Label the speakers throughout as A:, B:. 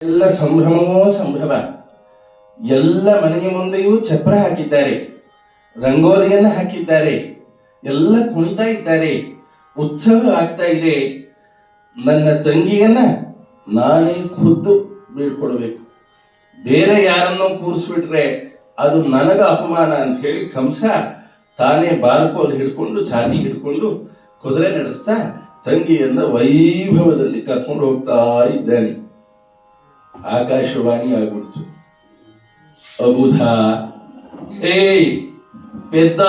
A: ಎಲ್ಲ ಸಂಭ್ರಮವೋ ಸಂಭ್ರಮ. ಎಲ್ಲ ಮನೆಯ ಮುಂದೆಯೂ ಚಪ್ರ ಹಾಕಿದ್ದಾರೆ, ರಂಗೋಲಿಯನ್ನು ಹಾಕಿದ್ದಾರೆ, ಎಲ್ಲ ಕುಣಿತಾ ಇದ್ದಾರೆ, ಉತ್ಸವ ಆಗ್ತಾ ಇದೆ. ನನ್ನ ತಂಗಿಯನ್ನ ನಾನೇ ಖುದ್ದು ಬೀಳ್ಕೊಡ್ಬೇಕು, ಬೇರೆ ಯಾರನ್ನೋ ಕೂರಿಸ್ಬಿಟ್ರೆ ಅದು ನನಗ ಅಪಮಾನ ಅಂತ ಹೇಳಿ ಕಂಸ ತಾನೇ ಬಾರ್ಕೋಲ್ ಹಿಡ್ಕೊಂಡು ಛಾತಿ ಹಿಡ್ಕೊಂಡು ಕುದುರೆ ನಡೆಸ್ತಾ ತಂಗಿಯನ್ನ ವೈಭವದಲ್ಲಿ ಕರ್ಕೊಂಡು ಹೋಗ್ತಾ ಇದ್ದಾನೆ. ಆಕಾಶವಾಣಿ ಆಗ್ಬಿಡ್ತು. ಅಬುಧ, ಏಯ್ ಪೆದ್ದ,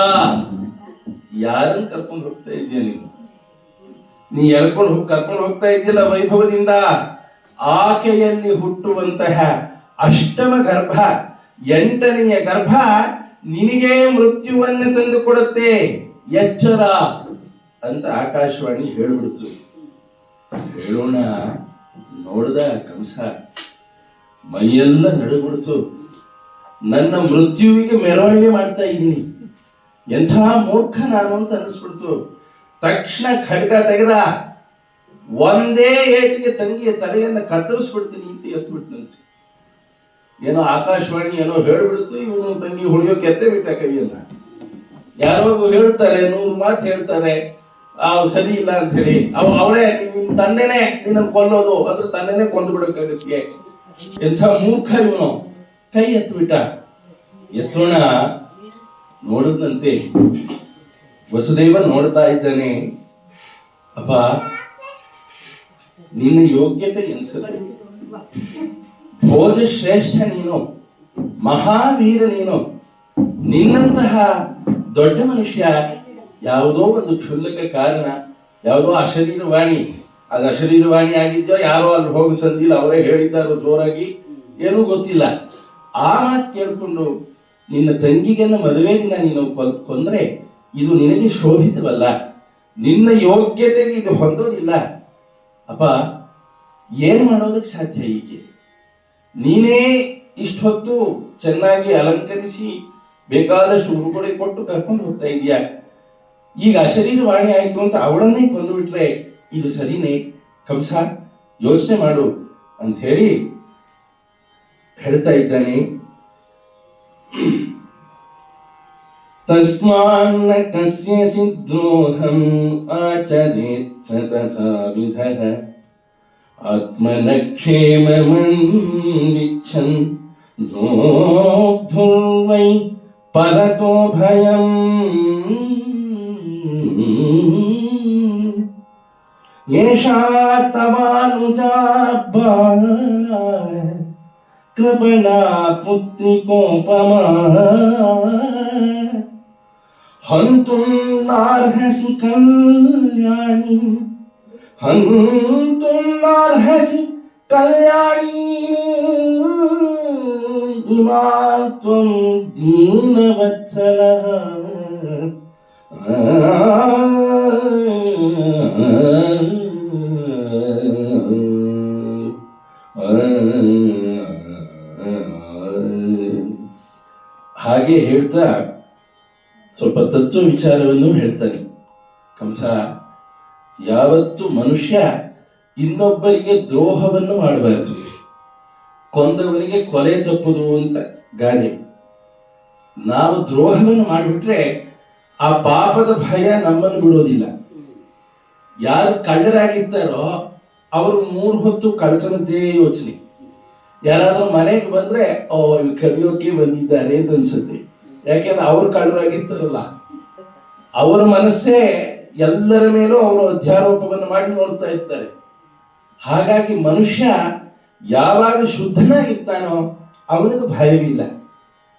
A: ಯಾರನ್ನು ಕರ್ಕೊಂಡು ಹೋಗ್ತಾ ಇದೀಯ ನೀ ಕರ್ಕೊಂಡು ಹೋಗ್ತಾ ಇದ್ದಿಲ್ಲ ವೈಭವದಿಂದ. ಆಕೆಯಲ್ಲಿ ಹುಟ್ಟುವಂತಹ ಅಷ್ಟಮ ಗರ್ಭ, 8ನೆಯ ಗರ್ಭ ನಿನಗೆ ಮೃತ್ಯುವನ್ನು ತಂದು ಕೊಡುತ್ತೆ, ಎಚ್ಚರ ಅಂತ ಆಕಾಶವಾಣಿ ಹೇಳ್ಬಿಡ್ತು. ಹೇಳೋಣ ನೋಡ್ದ ಕಂಸ, ಮೈಯೆಲ್ಲ ನಡುಗ್ಬಿಡ್ತು. ನನ್ನ ಮೃತ್ಯುವಿಗೆ ಮೆರವಣಿಗೆ ಮಾಡ್ತಾ ಇದ್ದೀನಿ, ಎಂಥ ಮೂರ್ಖ ನಾನು ಅಂತ ಅನಿಸ್ಬಿಡ್ತು. ತಕ್ಷಣ ಖಡ್ಗ ತೆಗೆದ, ಒಂದೇ ಏಟಿಗೆ ತಂಗಿಯ ತಲೆಯನ್ನ ಕತ್ತರಿಸ್ಬಿಡ್ತೀನಿ ಅಂತ ಎತ್ಬಿಟ್ನಂತೆ. ಏನೋ ಆಕಾಶವಾಣಿ ಏನೋ ಹೇಳ್ಬಿಡ್ತು, ಇವನು ತಂಗಿ ಹೊಳಿಯೋಕೆ ಎತ್ತೆ ಬಿಟ್ಟ ಕೈಯನ್ನ. ಯಾರೋ ಹೇಳ್ತಾರೆ, 100 ಮಾತು ಹೇಳ್ತಾರೆ, ಸರಿ ಇಲ್ಲ ಅಂತ ಹೇಳಿ. ಅವಳೇ ನಿನ್ ತಂದೆನೆ ನಿನ್ನ ಕೊಲ್ಲೋದು ಅಂದ್ರೆ ತಂದೆನೆ ಕೊಂದು ಬಿಡೋಕ್ಕಾಗತ್ತೆ. ಎಂಥ ಮೂರ್ಖ ಇವನು. ಕೈ ಎತ್ಬಿಟ್ಟ. ಎತ್ತೋಣ ನೋಡಿದಂತೆ ವಸುದೇವ ನೋಡ್ತಾ ಇದ್ದಾನೆ. ಅಪ್ಪ, ನಿನ್ನ ಯೋಗ್ಯತೆ ಎಂಥದ್ದು? ಭೋಜ ಶ್ರೇಷ್ಠ ನೀನು, ಮಹಾವೀರ ನೀನು. ನಿನ್ನಂತಹ ದೊಡ್ಡ ಮನುಷ್ಯ ಯಾವುದೋ ಒಂದು ಕ್ಷುಲ್ಲಕ ಕಾರಣ, ಯಾವುದೋ ಅಶರೀರವಾಣಿ, ಅದು ಅಶರೀರವಾಣಿ ಆಗಿದ್ಯೋ ಯಾರೋ ಅಲ್ಲಿ ಹೋಗಿ ಸಂದಿಲ್ಲ, ಅವರೇ ಹೇಳಿದ್ದಾರೋ ಜೋರಾಗಿ, ಏನೂ ಗೊತ್ತಿಲ್ಲ. ಆ ಮಾತು ಕೇಳ್ಕೊಂಡು ನಿನ್ನ ತಂಗಿಗೆನ್ನ ಮದುವೆ ದಿನ ನೀನು ಕೊಂದ್ರೆ ಇದು ನಿನಗೆ ಶೋಭಿತವಲ್ಲ, ನಿನ್ನ ಯೋಗ್ಯತೆಗೆ ಇದು ಹೊಂದೋದಿಲ್ಲ. ಅಪ್ಪ, ಏನ್ ಮಾಡೋದಕ್ಕೆ ಸಾಧ್ಯ? ಹೀಗೆ ನೀನೇ ಇಷ್ಟೊತ್ತು ಚೆನ್ನಾಗಿ ಅಲಂಕರಿಸಿ ಬೇಕಾದಷ್ಟು ಉಡುಗೊರೆ ಕೊಟ್ಟು ಕರ್ಕೊಂಡು ಹೋಗ್ತಾ ಇದೀಯ. ಈಗ ಅಶರೀರವಾಣಿ ಆಯ್ತು ಅಂತ ಅವಳನ್ನೇ ಕೊಂದು ಬಿಟ್ರೆ ಇದು ಸರಿನೇ? ಕಂಸ, ಯೋಚನೆ ಮಾಡು ಅಂತ ಹೇಳಿ ಹೇಳ್ತಾ ಇದ್ದಾನೆ. ತಸ್ಮಾನ್ನ ಕಸ್ಯ ಸಿದ್ರೋಹಂ ಆಚರೇತ್ ಸ ತಥಾ ವಿಧಃ ಆತ್ಮನಕ್ಷೇಮಮನ್ವಿಚ್ಛನ್ ದ್ರೋಗ್ಧುರ್ವೈ ಪರತೋ ಭಯಂ ಯೇಷಾ ತವಾನುಜಾ ಕೃಪಣಾ ಪುತ್ರಿಕೋಪಮಾ ಹಂತುಂ ನಾರ್ಹಸಿ ಕಲ್ಯಾಣಿ, ಹಂತುಂ ನಾರ್ಹಸಿ ಕಲ್ಯಾಣಿ ಇಮಾಂ ತ್ವಂ ದೀನವತ್ಸಲಃ. ಹಾಗೆ ಹೇಳ್ತಾ ಸ್ವಲ್ಪ ತತ್ವ ವಿಚಾರವನ್ನು ಹೇಳ್ತಾನೆ ಕಂಸ. ಯಾವತ್ತು ಮನುಷ್ಯ ಇನ್ನೊಬ್ಬರಿಗೆ ದ್ರೋಹವನ್ನು ಮಾಡಬಾರದು, ಕೊಂದವನಿಗೆ ಕೊಲೆ ತಪ್ಪುದು ಅಂತ ಗಾದೆ. ನಾವು ದ್ರೋಹವನ್ನು ಮಾಡಿಬಿಟ್ರೆ ಆ ಪಾಪದ ಭಯ ನಮ್ಮನ್ನು ಬಿಡೋದಿಲ್ಲ. ಯಾರು ಕಳ್ಳರಾಗಿರ್ತಾರೋ ಅವರು 3 ಹೊತ್ತು ಕಳ್ಳತನದ್ದೇ ಯೋಚನೆ. ಯಾರಾದ್ರೂ ಮನೆಗೆ ಬಂದ್ರೆ ಇವ್ರು ಕದಿಯೋಕೆ ಬಂದಿದ್ದಾರೆ ಅಂತ ಅನ್ಸುತ್ತೆ. ಯಾಕೆಂದ್ರೆ ಅವ್ರು ಕಳ್ಳರಾಗಿರ್ತಾರಲ್ಲ, ಅವರ ಮನಸ್ಸೇ ಎಲ್ಲರ ಮೇಲೂ ಅವರು ಅಧ್ಯಾರೋಪವನ್ನು ಮಾಡಿ ನೋಡ್ತಾ ಇರ್ತಾರೆ. ಹಾಗಾಗಿ ಮನುಷ್ಯ ಯಾವಾಗ ಶುದ್ಧನಾಗಿರ್ತಾನೋ ಅವನಿಗೆ ಭಯವಿಲ್ಲ.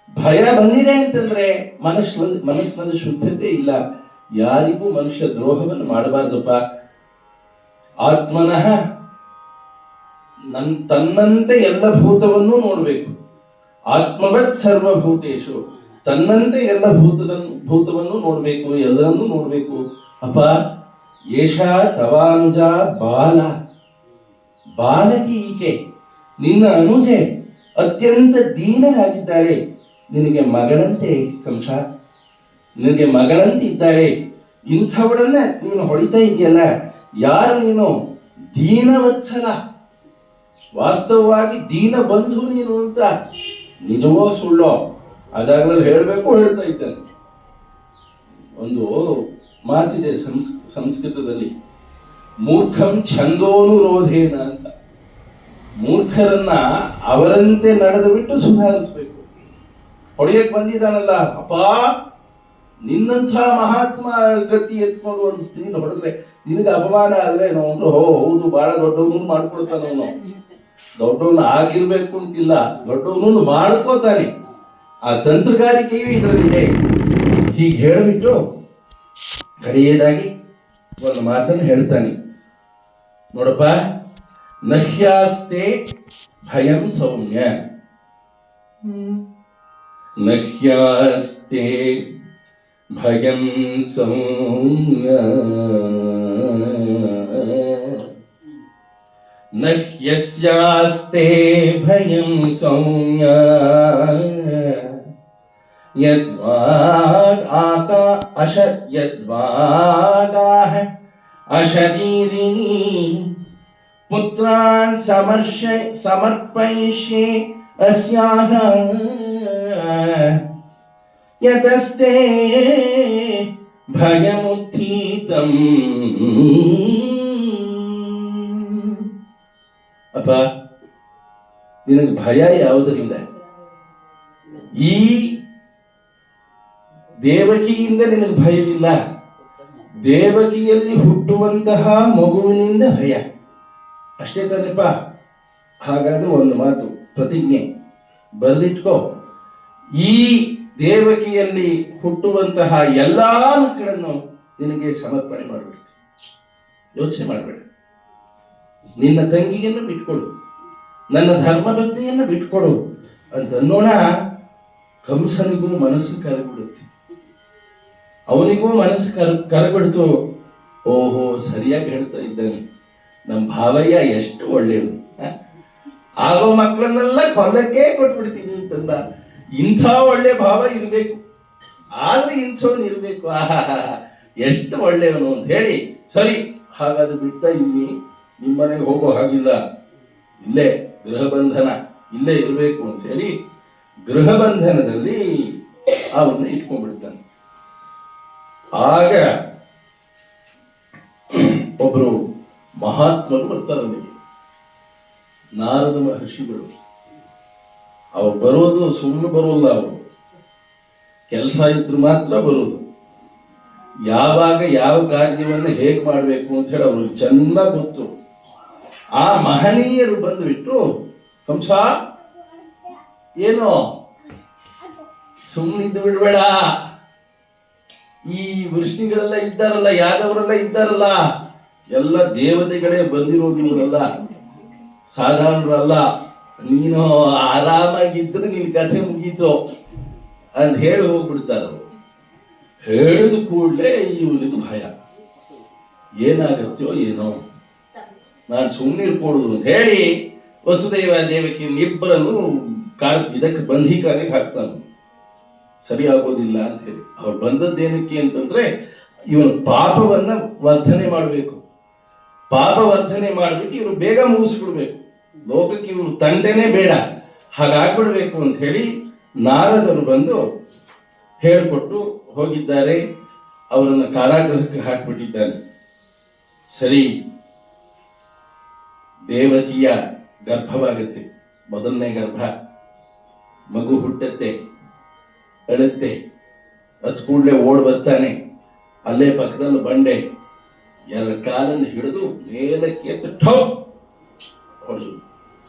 A: ಭಯ ಬಂದಿದೆ ಅಂತಂದ್ರೆ ಮನಸ್ಸಿನಲ್ಲಿ ಶುದ್ಧತೆ ಇಲ್ಲ. ಯಾರಿಗೂ ಮನುಷ್ಯ ದ್ರೋಹವನ್ನು ಮಾಡಬಾರ್ದಪ್ಪ. ಆತ್ಮನಃ ತನ್ನಂತೆ ಎಲ್ಲ ಭೂತವನ್ನು ನೋಡಬೇಕು. ಆತ್ಮವತ್ ಸರ್ವಭೂತೇಶು, ತನ್ನಂತೆ ಎಲ್ಲ ಭೂತವನ್ನು ನೋಡಬೇಕು, ಎಲ್ಲರನ್ನೂ ನೋಡಬೇಕು. ಅಪ್ಪ, ಏಷಾ ತವಾನುಜ ಬಾಲ, ಬಾಲಕಿ ಈಕೆ, ನಿನ್ನ ಅನುಜೆ ಅತ್ಯಂತ ದೀನರಾಗಿದ್ದಾಳೆ. ನಿನಗೆ ಮಗಳಂತೆ ಕಂಸ, ನಿನಗೆ ಮಗಳಂತೆ ಇದ್ದಾಳೆ. ಇಂಥವಳನ್ನ ನೀನು ಹೊಡಿತಾ ಇದೆಯಲ್ಲ, ಯಾರು ನೀನು? ದೀನವತ್ಸಲ, ವಾಸ್ತವವಾಗಿ ದೀನ ಬಂಧು ನೀನು ಅಂತ ನಿಜವೋ ಸುಳ್ಳೋ ಅದಾಗಲಲ್ಲಿ ಹೇಳಬೇಕು, ಹೇಳ್ತಾ ಇದ್ದಾನೆ. ಒಂದು ಮಾತಿದೆ ಸಂಸ್ಕೃತದಲ್ಲಿ, ಮೂರ್ಖಂ ಛಂದೋನುರೋಧೇನ ಅಂತ. ಮೂರ್ಖರನ್ನ ಅವರಂತೆ ನಡೆದು ಬಿಟ್ಟು ಸುಧಾರಿಸ್ಬೇಕು. ಹೊಡೆಯಕ್ ಬಂದಿದ್ದಾನಲ್ಲ, ಅಪ್ಪ ನಿನ್ನಂಥ ಮಹಾತ್ಮ ಗತಿ ಎತ್ಕೊಂಡು ಒಂದು ಸ್ತ್ರೀ ಹೊಡೆದ್ರೆ ನಿನಗೆ ಅಪಮಾನ ಅಲ್ವೇನೋ ಅಂದ್ರೆ, ಹೌದು ಬಹಳ ದೊಡ್ಡವನು ಮಾಡ್ಕೊಳ್ತಾನ. ಅವನು ದೊಡ್ಡವನು ಆಗಿರ್ಬೇಕು ಅಂತಿಲ್ಲ, ದೊಡ್ಡವನು ಮಾಡ್ಕೋತಾನೆ. ಆ ತಂತ್ರಗಾರಿಕೆಯು ಇದರಲ್ಲಿದೆ. ಹೀಗೆ ಹೇಳಿಬಿಟ್ಟು ಕಡೆಯದಾಗಿ ಒಂದು ಮಾತನ್ನು ಹೇಳ್ತಾನೆ, ನೋಡಪ್ಪ, ನಹ್ಯಾಸ್ತೆ ಭಯಂ ಸೌಮ್ಯ, ನಹ್ಯಾಸ್ತೆ ಭಯಂ ಸೌಮ್ಯ, ನಹ್ಯಸ್ಯಾಸ್ತೆ ಭಯಂ ಸೌಮ್ಯ, ಯದ್ವಾಗಾಹ ಅಶರೀರಿಣಿ ಪುತ್ರಾನ್ ಸಮರ್ಪಯಿಷ್ಯೆ ಅಸ್ಯಾಹ ಯತಸ್ತೆ ಭಯಮುತ್ಥಿತಂ. ಅಪ್ಪ, ನಿನಗೆ ಭಯ ಯಾವುದರಿಂದ? ಈ ದೇವಕಿಯಿಂದ ನಿನಗೆ ಭಯವಿಲ್ಲ, ದೇವಕಿಯಲ್ಲಿ ಹುಟ್ಟುವಂತಹ ಮಗುವಿನಿಂದ ಭಯ. ಅಷ್ಟೇ ತಾನೆಪ್ಪ? ಹಾಗಾದ್ರೆ ಒಂದು ಮಾತು, ಪ್ರತಿಜ್ಞೆ ಬರೆದಿಟ್ಕೋ, ಈ ದೇವಕಿಯಲ್ಲಿ ಹುಟ್ಟುವಂತಹ ಎಲ್ಲಾ ಮಕ್ಕಳನ್ನು ನಿನಗೆ ಸಮರ್ಪಣೆ ಮಾಡಿಬಿಡ್ತೀನಿ. ಯೋಚನೆ ಮಾಡಬೇಡ. ನಿನ್ನ ತಂಗಿಯನ್ನು ಬಿಟ್ಕೊಡು, ನನ್ನ ಧರ್ಮಭಕ್ತಿಯನ್ನು ಬಿಟ್ಕೊಡು ಅಂತ ಅನ್ನೋಣ. ಕಂಸನಿಗೂ ಮನಸ್ಸು ಕರಗಿಬಿಡುತ್ತೆ, ಅವನಿಗೂ ಮನಸ್ಸು ಕರಗಿಬಿಡ್ತು. ಓಹೋ, ಸರಿಯಾಗಿ ಹೇಳ್ತಾ ಇದ್ದಾನೆ ನಮ್ಮ ಭಾವಯ್ಯ, ಎಷ್ಟು ಒಳ್ಳೆಯದು. ಆಗೋ ಮಕ್ಕಳನ್ನೆಲ್ಲ ಕೊಲ್ಲಕ್ಕೆ ಕೊಟ್ಬಿಡ್ತೀನಿ ಅಂತಂದ. ಇಂಥ ಒಳ್ಳೆ ಭಾವ ಇರಬೇಕು, ಆದ್ರೆ ಇಂಥವನು ಇರಬೇಕು. ಆಹಾ, ಎಷ್ಟು ಒಳ್ಳೆಯವನು ಅಂತ ಹೇಳಿ, ಸರಿ ಹಾಗಾದ್ರೆ ಬಿಡ್ತಾ ಇದ್ದೀನಿ, ನಿಮ್ಮನೆಗೆ ಹೋಗೋ ಹಾಗಿಲ್ಲ, ಇಲ್ಲೇ ಗೃಹ ಬಂಧನ, ಇಲ್ಲೇ ಇರಬೇಕು ಅಂತ ಹೇಳಿ ಗೃಹ ಬಂಧನದಲ್ಲಿ ಅವನ್ನ ಇಟ್ಕೊಂಡ್ಬಿಡ್ತಾನೆ. ಆಗ ಒಬ್ರು ಮಹಾತ್ಮರು ಬರ್ತಾರೆ, ನಾರದ ಮಹರ್ಷಿಗಳು. ಅವ್ರು ಬರೋದು ಸುಮ್ಮನೆ ಬರೋಲ್ಲ, ಅವರು ಕೆಲಸ ಇದ್ರು ಮಾತ್ರ ಬರೋದು. ಯಾವಾಗ ಯಾವ ಕಾರ್ಯವನ್ನು ಹೇಗೆ ಮಾಡಬೇಕು ಅಂತ ಹೇಳಿ ಅವ್ರಿಗೆ ಚೆನ್ನಾಗಿ ಗೊತ್ತು. ಆ ಮಹನೀಯರು ಬಂದುಬಿಟ್ಟು, ಕಂಸ ಏನೋ ಸುಮ್ಮನಿದ್ದು ಬಿಡ್ಬೇಡ, ಈ ವೃಷ್ಣಿಗಳೆಲ್ಲ ಇದ್ದಾರಲ್ಲ, ಯಾದವರೆಲ್ಲ ಇದ್ದಾರಲ್ಲ, ಎಲ್ಲ ದೇವತೆಗಳೇ ಬಂದಿರೋದು, ಇವರೆಲ್ಲ ಸಾಧಾರಣರಲ್ಲ. ನೀನು ಆರಾಮಾಗಿದ್ರೆ ನಿನ್ ಕಥೆ ಮುಗೀತು ಅಂತ ಹೇಳಿ ಹೋಗ್ಬಿಡ್ತಾರ. ಹೇಳಿದ ಕೂಡಲೇ ಇವನಿಗೆ ಭಯ, ಏನಾಗತ್ತೋ ಏನೋ, ನಾನು ಸುಮ್ಮನಿರ್ಕೊಡುದು ಅಂತ ಹೇಳಿ ವಸುದೇವ ದೇವಕಿ ಇಬ್ಬರನ್ನು ಇದಕ್ಕೆ ಬಂಧಿಕಾರಿಗೆ ಹಾಕ್ತಾನೆ. ಸರಿ ಆಗೋದಿಲ್ಲ ಅಂತ ಹೇಳಿ. ಅವ್ರು ಬಂದದ್ದೇನಕ್ಕೆ ಅಂತಂದ್ರೆ, ಇವನು ಪಾಪವನ್ನ ವರ್ಧನೆ ಮಾಡಬೇಕು, ಪಾಪ ವರ್ಧನೆ ಮಾಡಿಬಿಟ್ಟು ಇವರು ಬೇಗ ಮುಗಿಸ್ಬಿಡ್ಬೇಕು, ಲೋಕಕ್ಕೆ ಇವರು ತಂದೆನೇ ಬೇಡ, ಹಾಗಾಗ್ಬಿಡ್ಬೇಕು ಅಂತ ಹೇಳಿ ನಾರದರು ಬಂದು ಹೇಳಿಕೊಟ್ಟು ಹೋಗಿದ್ದಾರೆ. ಅವರನ್ನು ಕಾರಾಗೃಹಕ್ಕೆ ಹಾಕ್ಬಿಟ್ಟಿದ್ದಾನೆ. ಸರಿ, ದೇವಕಿಯ ಗರ್ಭವಾಗುತ್ತೆ, ಮೊದಲನೇ ಗರ್ಭ. ಮಗು ಹುಟ್ಟತ್ತೆ, ಅಳುತ್ತೆ, ಅದ್ ಕೂಡಲೇ ಓಡ್ ಬರ್ತಾನೆ. ಅಲ್ಲೇ ಪಕ್ಕದಲ್ಲಿ ಬಂಡೆ, ಎರಡು ಕಾಲನ್ನು ಹಿಡಿದು ಮೇಲಕ್ಕೆ ಎತ್ತು ಹೊಡೆದು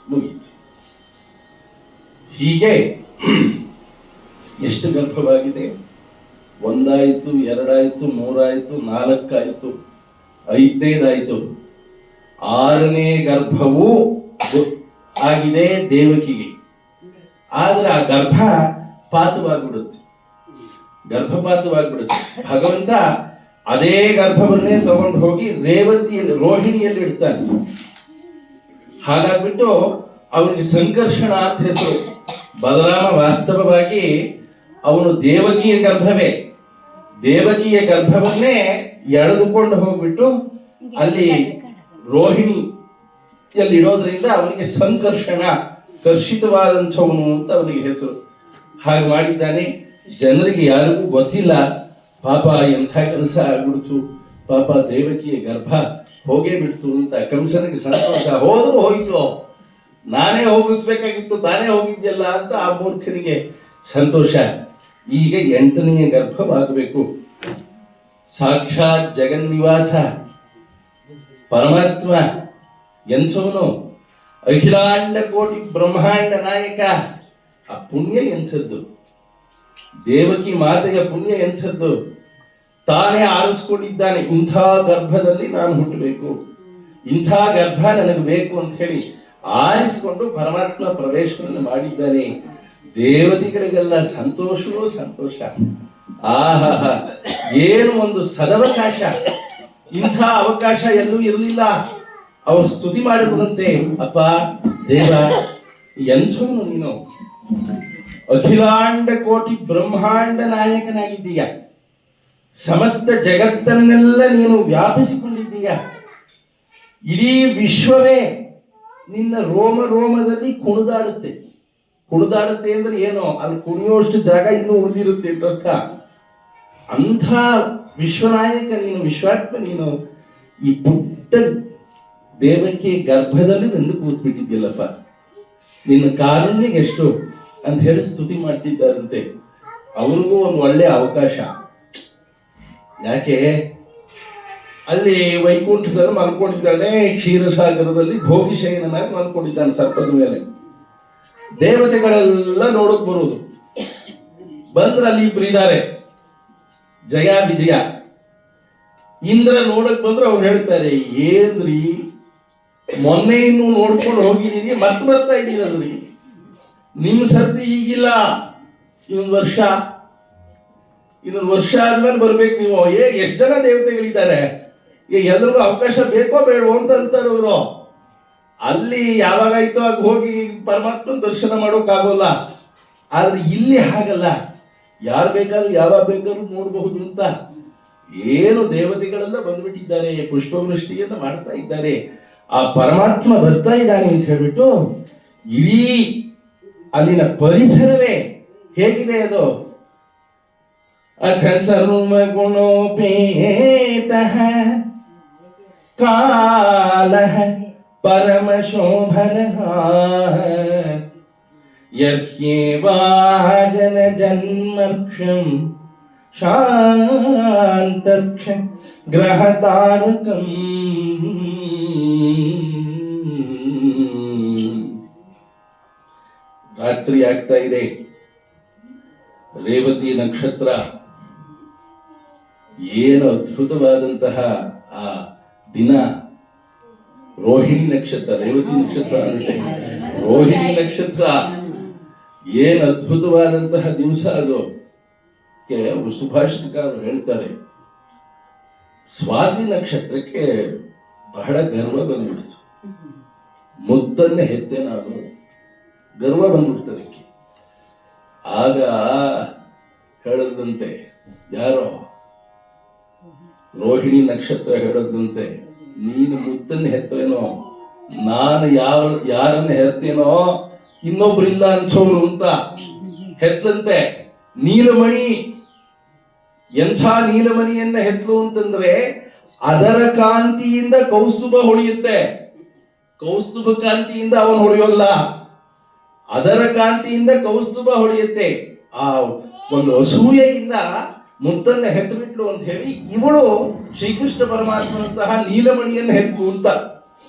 A: ಮುಗೀತು. ಹೀಗೆ ಎಷ್ಟು ಗರ್ಭವಾಗಿದೆ? ಒಂದಾಯ್ತು, ಎರಡಾಯ್ತು, ಮೂರಾಯ್ತು, ನಾಲ್ಕಾಯ್ತು, ಐದನೇದಾಯ್ತು, ಆರನೇ ಗರ್ಭವೂ ಆಗಿದೆ ದೇವಕಿಗೆ. ಆದ್ರೆ ಆ ಗರ್ಭ ಪಾತವಾಗ್ಬಿಡುತ್ತೆ, ಗರ್ಭಪಾತವಾಗ್ಬಿಡುತ್ತೆ. ಭಗವಂತ ಅದೇ ಗರ್ಭವನ್ನೇ ತಗೊಂಡು ಹೋಗಿ ರೇವತಿಯಲ್ಲಿ, ರೋಹಿಣಿಯಲ್ಲಿ ಇಡ್ತಾನೆ. ಹಾಗಾಗ್ಬಿಟ್ಟು ಅವನಿಗೆ ಸಂಕರ್ಷಣ ಅಂತ ಹೆಸರು. ಬಲರಾಮ ವಾಸ್ತವವಾಗಿ ಅವನು ದೇವಕಿಯ ಗರ್ಭವೇ, ದೇವಕಿಯ ಗರ್ಭವನ್ನೇ ಎಳೆದುಕೊಂಡು ಹೋಗ್ಬಿಟ್ಟು ಅಲ್ಲಿ ರೋಹಿಣಿ ಎಲ್ಲಿಡೋದ್ರಿಂದ ಅವನಿಗೆ ಸಂಕರ್ಷಣ, ಕರ್ಷಿತವಾದಂಥವನು ಅಂತ ಅವನಿಗೆ ಹೆಸರು. ಹಾಗೆ ಮಾಡಿದ್ದಾನೆ. ಜನರಿಗೆ ಯಾರಿಗೂ ಗೊತ್ತಿಲ್ಲ. ಪಾಪ ಎಂಥ ಕೆಲಸ ಆಗ್ಬಿಡ್ತು, ಪಾಪ ದೇವಕಿಯ ಗರ್ಭ ಹೋಗೇ ಬಿಡ್ತು ಅಂತ ಕಂಸನಿಗೆ ಸಂತೋಷ. ಹೋದ್ರು ಹೋಯ್ತು, ನಾನೇ ಹೋಗಿಸ್ಬೇಕಾಗಿತ್ತು, ತಾನೇ ಹೋಗಿದ್ಯಲ್ಲ ಅಂತ ಆ ಮೂರ್ಖನಿಗೆ ಸಂತೋಷ. ಈಗ 8ನೇ ಗರ್ಭವಾಗಬೇಕು. ಸಾಕ್ಷಾತ್ ಜಗನ್ನಿವಾಸ ಪರಮಾತ್ಮ ಎಂಥವನು, ಅಖಿಲಾಂಡ ಕೋಟಿ ಬ್ರಹ್ಮಾಂಡ ನಾಯಕ. ಆ ಪುಣ್ಯ ಎಂಥದ್ದು, ದೇವಕಿ ಮಾತೆಯ ಪುಣ್ಯ ಎಂಥದ್ದು. ತಾನೇ ಆರಿಸ್ಕೊಂಡಿದ್ದಾನೆ, ಇಂಥ ಗರ್ಭದಲ್ಲಿ ನಾನು ಹುಟ್ಟಬೇಕು, ಇಂಥ ಗರ್ಭ ನನಗೆ ಬೇಕು ಅಂತ ಹೇಳಿ ಆರಿಸಿಕೊಂಡು ಪರಮಾತ್ಮ ಪ್ರವೇಶವನ್ನು ಮಾಡಿದ್ದಾನೆ. ದೇವತೆಗಳಿಗೆಲ್ಲ ಸಂತೋಷವೋ ಸಂತೋಷ. ಆಹಾ, ಏನು ಒಂದು ಸದವಕಾಶ. ಇಂಥ ಅವಕಾಶ ಎಲ್ಲೂ ಇರಲಿಲ್ಲ. ಅವರು ಸ್ತುತಿ ಮಾಡಿದಂತೆ, ಅಪ್ಪ ದೇವ ಎಂಥವನು ನೀನು, ಅಖಿಲಾಂಡ ಕೋಟಿ ಬ್ರಹ್ಮಾಂಡ ನಾಯಕನಾಗಿದ್ದೀಯ, ಸಮಸ್ತ ಜಗತ್ತನ್ನೆಲ್ಲ ನೀನು ವ್ಯಾಪಿಸಿಕೊಂಡಿದ್ದೀಯ. ಇಡೀ ವಿಶ್ವವೇ ನಿನ್ನ ರೋಮ ರೋಮದಲ್ಲಿ ಕುಣಿದಾಡುತ್ತೆ. ಕುಣಿದಾಡುತ್ತೆ ಅಂದ್ರೆ ಏನೋ, ಅಲ್ಲಿ ಕುಣಿಯೋಷ್ಟು ಜಾಗ ಇನ್ನೂ ಉಳಿದಿರುತ್ತೆ ಅಂತ ಅರ್ಥ. ಅಂಥ ವಿಶ್ವನಾಯಕ ನೀನು, ವಿಶ್ವಾತ್ಮ ನೀನು. ಈ ಪುಟ್ಟ ದೇವಕ್ಕೆ ಗರ್ಭದಲ್ಲಿ ಬಂದು ಕೂತ್ಬಿಟ್ಟಿದ್ಯಲ್ಲಪ್ಪ, ನಿನ್ನ ಕಾರುಣ್ಯಗೆ ಎಷ್ಟು ಅಂತ ಹೇಳಿ ಸ್ತುತಿ ಮಾಡ್ತಿದ್ದಾರಂತೆ. ಅವ್ರಿಗೂ ಒಂದು ಒಳ್ಳೆಯ ಅವಕಾಶ. ಯಾಕೆ, ಅಲ್ಲಿ ವೈಕುಂಠದಲ್ಲಿ ಮಲ್ಕೊಂಡಿದ್ದಾನೆ, ಕ್ಷೀರಸಾಗರದಲ್ಲಿ ಭೋಗಿಶಯನಾಗಿ ಮಲ್ಕೊಂಡಿದ್ದಾನೆ ಸರ್ಪದ ಮೇಲೆ. ದೇವತೆಗಳೆಲ್ಲ ನೋಡಕ್ ಬರುವುದು. ಬಂದ್ರೆ ಅಲ್ಲಿ ಇಬ್ರು ಇದ್ದಾರೆ, ಜಯ ವಿಜಯ. ಇಂದ್ರ ನೋಡಕ್ ಬಂದ್ರೆ ಅವ್ರು ಹೇಳ್ತಾರೆ, ಏನ್ರಿ ಮೊನ್ನೆ ಇನ್ನು ನೋಡ್ಕೊಂಡು ಹೋಗಿದ್ದೀರಿ, ಮತ್ತೆ ಬರ್ತಾ ಇದ್ದೀರಲ್ರಿ, ನಿಮ್ ಸರ್ತಿ ಈಗಿಲ್ಲ, ಇನ್ನೊಂದು ವರ್ಷ ಆದ್ಮೇಲೆ ಬರ್ಬೇಕು ನೀವು. ಎಷ್ಟು ಜನ ದೇವತೆಗಳಿದ್ದಾರೆ, ಎಲ್ರಿಗೂ ಅವಕಾಶ ಬೇಕೋ ಬೇಡವೋ ಅಂತ ಅಂತಾರೆ ಅವರು. ಅಲ್ಲಿ ಯಾವಾಗಾಯ್ತೋ ಆಗ ಹೋಗಿ ಪರಮಾತ್ಮನ ದರ್ಶನ ಮಾಡೋಕ್ಕಾಗೋಲ್ಲ. ಆದ್ರೆ ಇಲ್ಲಿ ಹಾಗಲ್ಲ, ಯಾರು ಬೇಕಾದ್ರೂ ಯಾವಾಗ ಬೇಕಾದ್ರೂ ನೋಡಬಹುದು ಅಂತ. ಏನು ದೇವತೆಗಳೆಲ್ಲ ಬಂದ್ಬಿಟ್ಟಿದ್ದಾರೆ, ಪುಷ್ಪವೃಷ್ಟಿಯನ್ನು ಮಾಡ್ತಾ ಇದ್ದಾರೆ. ಆ ಪರಮಾತ್ಮ ಬರ್ತಾ ಇದ್ದಾನೆ ಅಂತ ಹೇಳ್ಬಿಟ್ಟು ಇಡೀ ಅಲ್ಲಿನ ಪರಿಸರವೇ ಹೇಗಿದೆ ಅದು. ಅಥ ಸರ್ವ ಗುಣೋಪೇತಃ ಕಾಲಃ ಪರಮ ಶೋಭನಃ ಯಹ್ಯೇವಾಜನ ಜನ್ಮರ್ಕ್ಷಂ ಶಾಂತರ್ಕ್ಷ ಗ್ರಹತಾರಕಂ. ರಾತ್ರಿ ಆಗ್ತಾ ಇದೆ, ರೇವತಿ ನಕ್ಷತ್ರ. ಏನು ಅದ್ಭುತವಾದಂತಹ ಆ ದಿನ. ರೋಹಿಣಿ ನಕ್ಷತ್ರ, ರೇವತಿ ನಕ್ಷತ್ರ ಅಂದ್ರೆ ರೋಹಿಣಿ ನಕ್ಷತ್ರ. ಏನು ಅದ್ಭುತವಾದಂತಹ ದಿವಸ ಅದು. ಸುಭಾಷಿತಕಾರರು ಹೇಳ್ತಾರೆ, ಸ್ವಾತಿ ನಕ್ಷತ್ರಕ್ಕೆ ಬಹಳ ಗರ್ವ ಬಂದ್ಬಿಡ್ತು. ಮುದ್ದನ್ನೇ ಹೆತ್ತೆ ನಾನು, ಗರ್ವ ಬಂದ್ಬಿಡ್ತದಕ್ಕೆ. ಆಗ ಹೇಳದಂತೆ, ಯಾರೋ ರೋಹಿಣಿ ನಕ್ಷತ್ರ ಹೇಳದಂತೆ, ನೀನು ಮುದ್ದನ್ನು ಹೆತ್ತೇನೋ, ನಾನು ಯಾರನ್ನ ಹೆರ್ತೇನೋ ಇನ್ನೊಬ್ರಿಲ್ಲ ಅನ್ಸೋರು ಅಂತ ಹೆತ್ತಂತೆ. ನೀಲಮಣಿ, ಎಂಥ ನೀಲಮಣಿಯನ್ನ ಹೆತ್ತಲು ಅಂತಂದ್ರೆ ಅದರ ಕಾಂತಿಯಿಂದ ಕೌಸ್ತುಭ ಹೊಳೆಯುತ್ತೆ. ಕೌಸ್ತುಭ ಕಾಂತಿಯಿಂದ ಅವನು ಹೊಳೆಯೋಲ್ಲ, ಅದರ ಕಾಂತಿಯಿಂದ ಕೌಸ್ತುಭ ಹೊಳೆಯುತ್ತೆ. ಆ ಒಂದು ಅಸೂಯೆಯಿಂದ ಮುತ್ತನ್ನ ಹೆತ್ತುಬಿಟ್ಲು ಅಂತ ಹೇಳಿ ಇವಳು ಶ್ರೀಕೃಷ್ಣ ಪರಮಾತ್ಮನಂತಹ ನೀಲಮಣಿಯನ್ನು ಹೆತ್ತು ಅಂತ.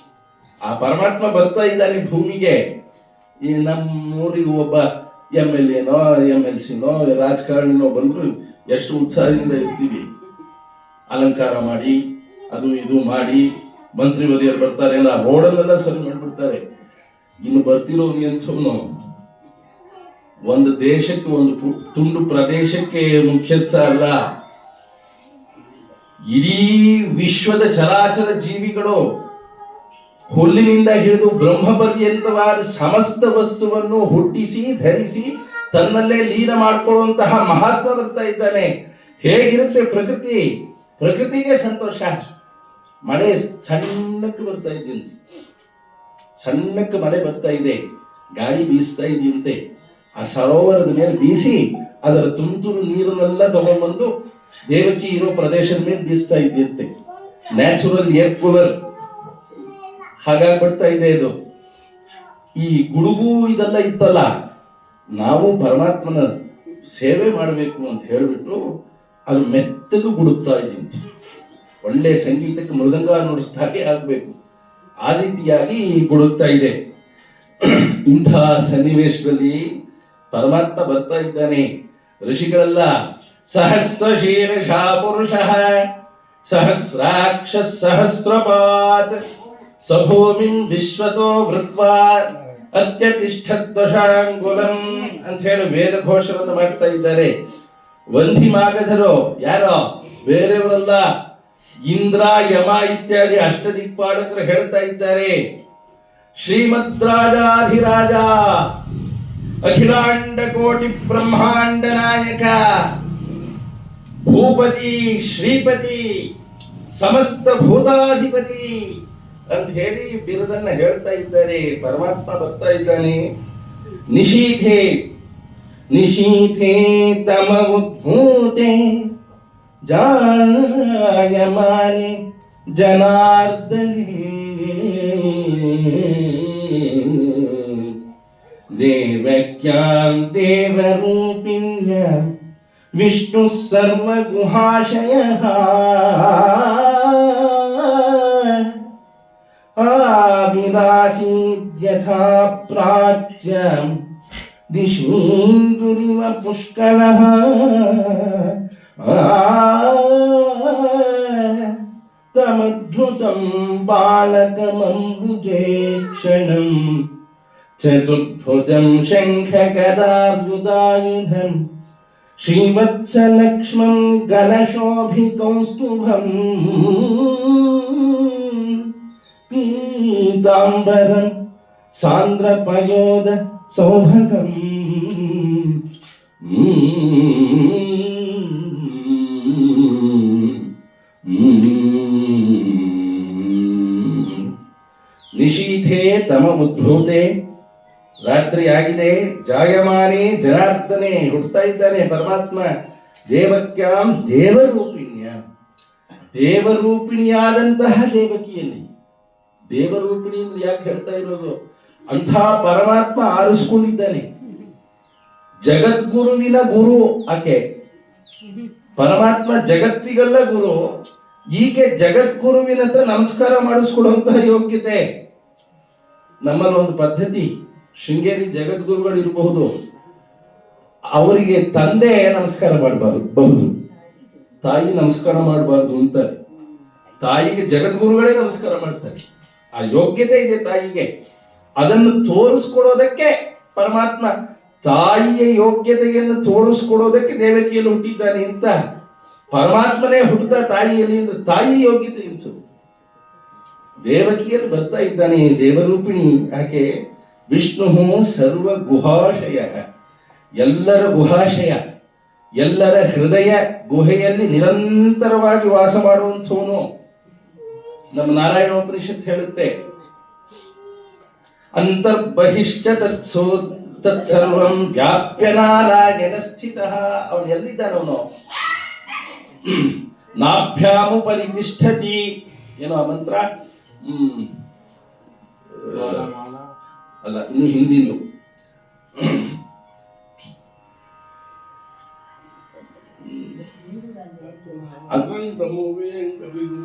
A: ಆ ಪರಮಾತ್ಮ ಬರ್ತಾ ಇದ್ದಾನೆ ಭೂಮಿಗೆ. ಈ ನಮ್ಮೂರಿಗೆ ಒಬ್ಬ MLA ನೋ MLC ನೋ ರಾಜಕಾರಣಿನೋ ಬಂದ್ರು ಎಷ್ಟು ಉತ್ಸಾಹದಿಂದ ಇರ್ತೀವಿ. ಅಲಂಕಾರ ಮಾಡಿ ಅದು ಇದು ಮಾಡಿ ಮಂತ್ರಿವರಿಯರು ಬರ್ತಾರೆ, ಎಲ್ಲ ರೋಡಲ್ಲೆಲ್ಲ ಸರಿ ಮಾಡ್ಬಿಡ್ತಾರೆ. ಇನ್ನು ಬರ್ತಿರೋ ಎಂಥವನು ಒಂದು ದೇಶಕ್ಕೆ, ಒಂದು ತುಂಡು ಪ್ರದೇಶಕ್ಕೆ ಮುಖ್ಯಸ್ಥ ಅಲ್ಲ. ಇಡೀ ವಿಶ್ವದ ಚರಾಚರ ಜೀವಿಗಳು, ಹುಲ್ಲಿನಿಂದ ಹಿಡಿದು ಬ್ರಹ್ಮ ಪರ್ಯಂತವಾದ ಸಮಸ್ತ ವಸ್ತುವನ್ನು ಹುಟ್ಟಿಸಿ ಧರಿಸಿ ತನ್ನಲ್ಲೇ ಲೀನ ಮಾಡಿಕೊಳ್ಳುವಂತಹ ಮಹಾತ್ಮ ಬರ್ತಾ ಇದ್ದಾನೆ. ಹೇಗಿರುತ್ತೆ ಪ್ರಕೃತಿ? ಪ್ರಕೃತಿಗೆ ಸಂತೋಷ. ಮಳೆ ಸಣ್ಣಕ್ಕೆ ಬರ್ತಾ ಇದ್ದಂತೆ, ಸಣ್ಣಕ್ಕೆ ಮಳೆ ಬರ್ತಾ ಇದೆ, ಗಾಳಿ ಬೀಸ್ತಾ ಇದೆಯಂತೆ. ಆ ಸರೋವರದ ಮೇಲೆ ಬೀಸಿ ಅದರ ತುಂತುರು ನೀರನ್ನೆಲ್ಲ ತಗೊಂಡ್ಬಂದು ದೇವಕಿ ಇರೋ ಪ್ರದೇಶದ ಮೇಲೆ ಬೀಸ್ತಾ ಇದೆಯಂತೆ. ನ್ಯಾಚುರಲ್ ಏರ್ ಕೂಲರ್ ಹಾಗಾಗ್ಬಿಡ್ತಾ ಇದೆ ಇದು. ಈ ಗುಡುಗು ಇದೆಲ್ಲ ಇತ್ತಲ್ಲ, ನಾವು ಪರಮಾತ್ಮನ ಸೇವೆ ಮಾಡಬೇಕು ಅಂತ ಹೇಳಿಬಿಟ್ಟು ಅದು ಮೆತ್ತಗೂ ಗುಡುಕ್ತಾ ಇದ್ದಂತೆ. ಒಳ್ಳೆ ಸಂಗೀತಕ್ಕೆ ಮೃದಂಗ ನುಡಿಸಿದ ಹಾಗೆ ಆಗ್ಬೇಕು, ಆ ರೀತಿಯಾಗಿ ಗುಡುಕ್ತಾ ಇದೆ. ಇಂಥ ಸನ್ನಿವೇಶದಲ್ಲಿ ಪರಮಾತ್ಮ ಬರ್ತಾ ಇದ್ದಾನೆ. ಋಷಿಗಳೆಲ್ಲ ಸಹಸ್ರ ಶೀರ್ಷ ಪುರುಷ ಸಹಸ್ರಾಕ್ಷ ಸಹಸ್ರಪಾತ್ ಸಭೂಮಿಂ ವಿಶ್ವತೋ ವೃತ್ವಾ ಅತ್ಯತಿಷ್ಠತ್ವಶಾಂಗುಲಂ ಅಂತ ಹೇಳಿ ವೇದ ಘೋಷವನ್ನು ಮಾಡ್ತಾ ಇದ್ದಾರೆ. ವಂಧಿ ಮಾಗಧರು ಯಾರೋ ಬೇರೆಯವರಲ್ಲ, ಇಂದ್ರ ಯಮ ಇತ್ಯಾದಿ ಅಷ್ಟದಿಕ್ಪಾಲಕರು ಹೇಳ್ತಾ ಇದ್ದಾರೆ. ಶ್ರೀಮದ್ ರಾಜಾಧಿರಾಜ ಅಖಿಲಾಂಡ ಕೋಟಿ ಬ್ರಹ್ಮಾಂಡ ನಾಯಕ ಭೂಪತಿ ಶ್ರೀಪತಿ ಸಮಸ್ತ ಭೂತಾಧಿಪತಿ ಅಂತ ಹೇಳಿ ಬಿರುದನ್ನ ಹೇಳ್ತಾ ಇದ್ದಾರೆ. ಪರಮಾತ್ಮ ಬರ್ತಾ ಇದ್ದಾನೆ. ನಿಶೀಥೆ ನಿಶೀಥೆ ತಮ ಉದ್ಭೂತೆ ಜಾಯಮಾನೆ ಜನಾರ್ದನೇ ದೇವಕ್ಯಾಂ ದೇವರೂಪಿಣ್ಯಾಂ ವಿಷ್ಣು ಸರ್ವಗುಹಾಶಯಃ ಆವಿರಾಸೀದ್ಯಥಾ ಪ್ರಾಚ್ಯಂ ದಿಶೀಂದುರಿವ ಪುಷ್ಕಲಃ ತಮದ್ಭುತಂ ಬಾಲಕಮಂಬುಜೇ ಕ್ಷಣಂ ಚತುರ್ಭುಜಂ ಶಂಖಗದಾರ್ಬುದಾಯುಧಂ ಶ್ರೀವತ್ಸಲಕ್ಷ್ಮಂ ಗಲಶೋಭಿಕೌಸ್ತುಭಂ ಪೀತಾಂಬರಂ ಸಾಂದ್ರಪಯೋಧ ಸೌಭಗಂ ನಿಶೀಥೆ ತಮ ಉದ್ಭೂತೆ, ರಾತ್ರಿ ಆಗಿದೆ. ಜಾಯಮಾನೆ ಜನಾರ್ದನೆ, ಹುಡ್ತಾ ಇದ್ದಾನೆ ಪರಮಾತ್ಮ. ದೇವಕ್ಯಾಂ ದೇವರೂಪಿಣ್ಯ, ದೇವರೂಪಿಣಿಯಾದಂತಹ ದೇವಕಿಯಲ್ಲಿ. ದೇವರೂಪಿಣಿ ಅಂದ್ರೆ ಯಾಕೆ ಹೇಳ್ತಾ ಇರೋದು? ಅಂಥ ಪರಮಾತ್ಮ ಆರಿಸ್ಕೊಂಡಿದ್ದಾನೆ. ಜಗದ್ಗುರುವಿನ ಗುರು ಆಕೆ. ಪರಮಾತ್ಮ ಜಗತ್ತಿಗೆಲ್ಲ ಗುರು. ಈಕೆ ಜಗದ್ಗುರುವಿನ ಹತ್ರ ನಮಸ್ಕಾರ ಮಾಡಿಸ್ಕೊಡುವಂತಹ ಯೋಗ್ಯತೆ. ನಮ್ಮಲ್ಲಿ ಒಂದು ಪದ್ಧತಿ, ಶೃಂಗೇರಿ ಜಗದ್ಗುರುಗಳು ಇರಬಹುದು, ಅವರಿಗೆ ತಂದೆ ನಮಸ್ಕಾರ ಮಾಡಬಹುದು, ತಾಯಿ ನಮಸ್ಕಾರ ಮಾಡಬಾರ್ದು ಅಂತಾರೆ. ತಾಯಿಗೆ ಜಗದ್ಗುರುಗಳೇ ನಮಸ್ಕಾರ ಮಾಡ್ತಾರೆ. ಆ ಯೋಗ್ಯತೆ ಇದೆ ತಾಯಿಗೆ. ಅದನ್ನು ತೋರಿಸ್ಕೊಡೋದಕ್ಕೆ ಪರಮಾತ್ಮ ತಾಯಿಯ ಯೋಗ್ಯತೆಯನ್ನು ತೋರಿಸ್ಕೊಡೋದಕ್ಕೆ ದೇವಕಿಯಲ್ಲಿ ಹುಟ್ಟಿದ್ದಾನೆ ಅಂತ. ಪರಮಾತ್ಮನೇ ಹುಟ್ಟುತ್ತಾ ತಾಯಿಯಲ್ಲಿ ಅಂದ್ರೆ ತಾಯಿ ಯೋಗ್ಯತೆ ಇನ್ಸುತ್ತೆ. ದೇವಕಿಯಲ್ಲಿ ಬರ್ತಾ ಇದ್ದಾನೆ ದೇವರೂಪಿಣಿ ಆಕೆ. ವಿಷ್ಣು ಸರ್ವ ಗುಹಾಶಯ, ಎಲ್ಲರ ಗುಹಾಶಯ, ಎಲ್ಲರ ಹೃದಯ ಗುಹೆಯಲ್ಲಿ ನಿರಂತರವಾಗಿ ವಾಸ ಮಾಡುವಂಥವನು. ನಮ್ಮ ನಾರಾಯಣೋಪನಿಷತ್ ಹೇಳುತ್ತೆ, ಅಂತರ್ಬಹಿಶ್ಚ ತತ್ಸರ್ವಂ ವ್ಯಾಪ್ಯ ನಾರಾಯಣ ಸ್ಥಿತಃ. ಅವನು ಎಲ್ಲಿದ್ದಾನವನು? ನಾಭ್ಯಾಮುಪರಿ ತಿಷ್ಠತಿ. ಏನೋ ಆ ಮಂತ್ರ ಅಲ್ಲ, ಇನ್ನು ಹಿಂದಿನ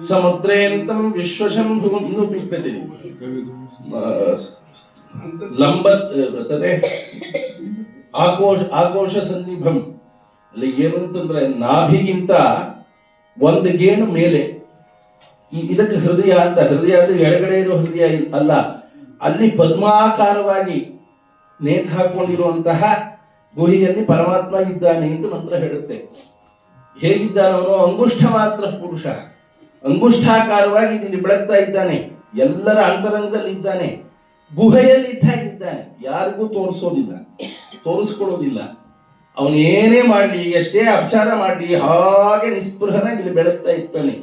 A: ಸಮುದ್ರೇಂತಂ ವಿಶ್ವಶಂಭು ಇನ್ನು ಬಿಡ್ತೀನಿ ಲಂಬ ಆಕೋಶ ಸನ್ನಿಭಂ. ಅಲ್ಲಿ ಏನು ಅಂತಂದ್ರೆ ನಾಭಿಗಿಂತ ಒಂದು ಗೇಣು ಮೇಲೆ. ಇದಕ್ಕೆ ಹೃದಯ ಅಂತ. ಹೃದಯ ಅಂದ್ರೆ ಎಡಗಡೆ ಇರೋ ಹೃದಯ ಅಲ್ಲ, ಅಲ್ಲಿ ಪದ್ಮಾಕಾರವಾಗಿ ನೇತು ಹಾಕೊಂಡಿರುವಂತಹ ಗುಹೆಯಲ್ಲಿ ಪರಮಾತ್ಮ ಇದ್ದಾನೆ ಅಂತ ಮಂತ್ರ ಹೇಳುತ್ತೆ. ಹೇಗಿದ್ದಾನವನು? ಅಂಗುಷ್ಠ ಮಾತ್ರ ಪುರುಷ, ಅಂಗುಷ್ಠಾಕಾರವಾಗಿ ಇಲ್ಲಿ ಬೆಳಗ್ತಾ ಇದ್ದಾನೆ. ಎಲ್ಲರ ಅಂತರಂಗದಲ್ಲಿ ಇದ್ದಾನೆ. ಗುಹೆಯಲ್ಲಿ ಇದ್ದಾಗಿದ್ದಾನೆ. ಯಾರಿಗೂ ತೋರಿಸ್ಕೊಡೋದಿಲ್ಲ. ಅವನು ಏನೇ ಮಾಡಲಿ, ಎಷ್ಟೇ ಅಪಚಾರ ಮಾಡಲಿ, ಹಾಗೆ ನಿಸ್ಪೃಹನಾಗಿ ಇಲ್ಲಿ ಬೆಳಗ್ತಾ ಇರ್ತಾನೆ.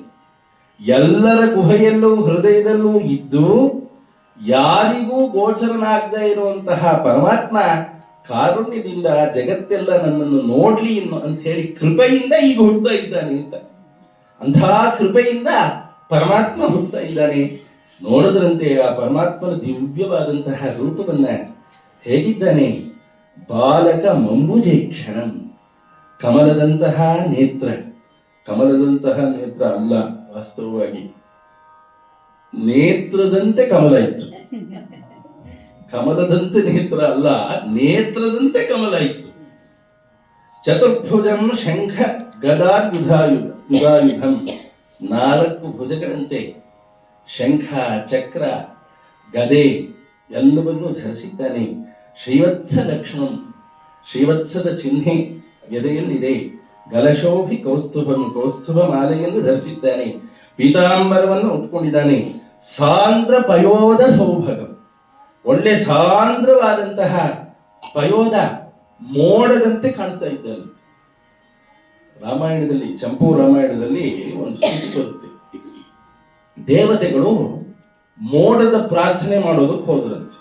A: ಎಲ್ಲರ ಗುಹೆಯಲ್ಲೂ ಹೃದಯದಲ್ಲೂ ಇದ್ದು ಯಾರಿಗೂ ಗೋಚರನಾಗದೇ ಇರುವಂತಹ ಪರಮಾತ್ಮ ಕಾರುಣ್ಯದಿಂದ ಜಗತ್ತೆಲ್ಲ ನನ್ನನ್ನು ನೋಡ್ಲಿ ಅಂತ ಹೇಳಿ ಕೃಪೆಯಿಂದ ಈಗ ಹುಡ್ತಾ ಇದ್ದಾನೆ ಅಂತ. ಅಂಥ ಕೃಪೆಯಿಂದ ಪರಮಾತ್ಮ ಹುಡ್ತಾ ಇದ್ದಾನೆ. ನೋಡದ್ರಂತೆ ಆ ಪರಮಾತ್ಮನ ದಿವ್ಯವಾದಂತಹ ರೂಪವನ್ನ ಹೇಗಿದ್ದಾನೆ. ಬಾಲಕ ಮಂಬುಜೆ ಕ್ಷಣಂ, ಕಮಲದಂತಹ ನೇತ್ರ. ಕಮಲದಂತಹ ನೇತ್ರ ಅಲ್ಲ, ವಾಸ್ತವವಾಗಿ ನೇತ್ರದಂತೆ ಕಮಲ ಇತ್ತು. ಕಮಲದಂತೆ ನೇತ್ರ ಅಲ್ಲ, ನೇತ್ರದಂತೆ ಕಮಲ ಇತ್ತು. ಚತುರ್ಭುಜಂ ಶಂಖ ಗದಾಯುಧಾಯುಧಂ, 4 ಭುಜಗಳಂತೆ ಶಂಖ ಚಕ್ರ ಗದೆ ಎಲ್ಲವನ್ನೂ ಧರಿಸಿದ್ದಾನೆ. ಶ್ರೀವತ್ಸ ಲಕ್ಷ್ಮಣಂ, ಶ್ರೀವತ್ಸದ ಚಿಹ್ನೆ ಎದೆಯಲ್ಲಿದೆ. ಗಲಶೋಭಿ ಕೌಸ್ತುಭಂ, ಕೌಸ್ತುಭ ಮಾಲೆಯನ್ನು ಧರಿಸಿದ್ದಾನೆ. ಪೀತಾಂಬರವನ್ನು ಉಟ್ಕೊಂಡಿದ್ದಾನೆ. ಸಾಂದ್ರ ಪಯೋಧ ಸೌಭಗಂ, ಒಳ್ಳೆ ಸಾಂದ್ರವಾದಂತಹ ಪಯೋಧ ಮೋಡದಂತೆ ಕಾಣ್ತಾ ಇದ್ದಾನೆ. ರಾಮಾಯಣದಲ್ಲಿ, ಚಂಪೂ ರಾಮಾಯಣದಲ್ಲಿ ಒಂದು ಸ್ತುತಿ ಬರುತ್ತೆ. ದೇವತೆಗಳು ಮೋಡದ ಪ್ರಾರ್ಥನೆ ಮಾಡೋದಕ್ಕೆ ಹೋದ್ರಂತೆ.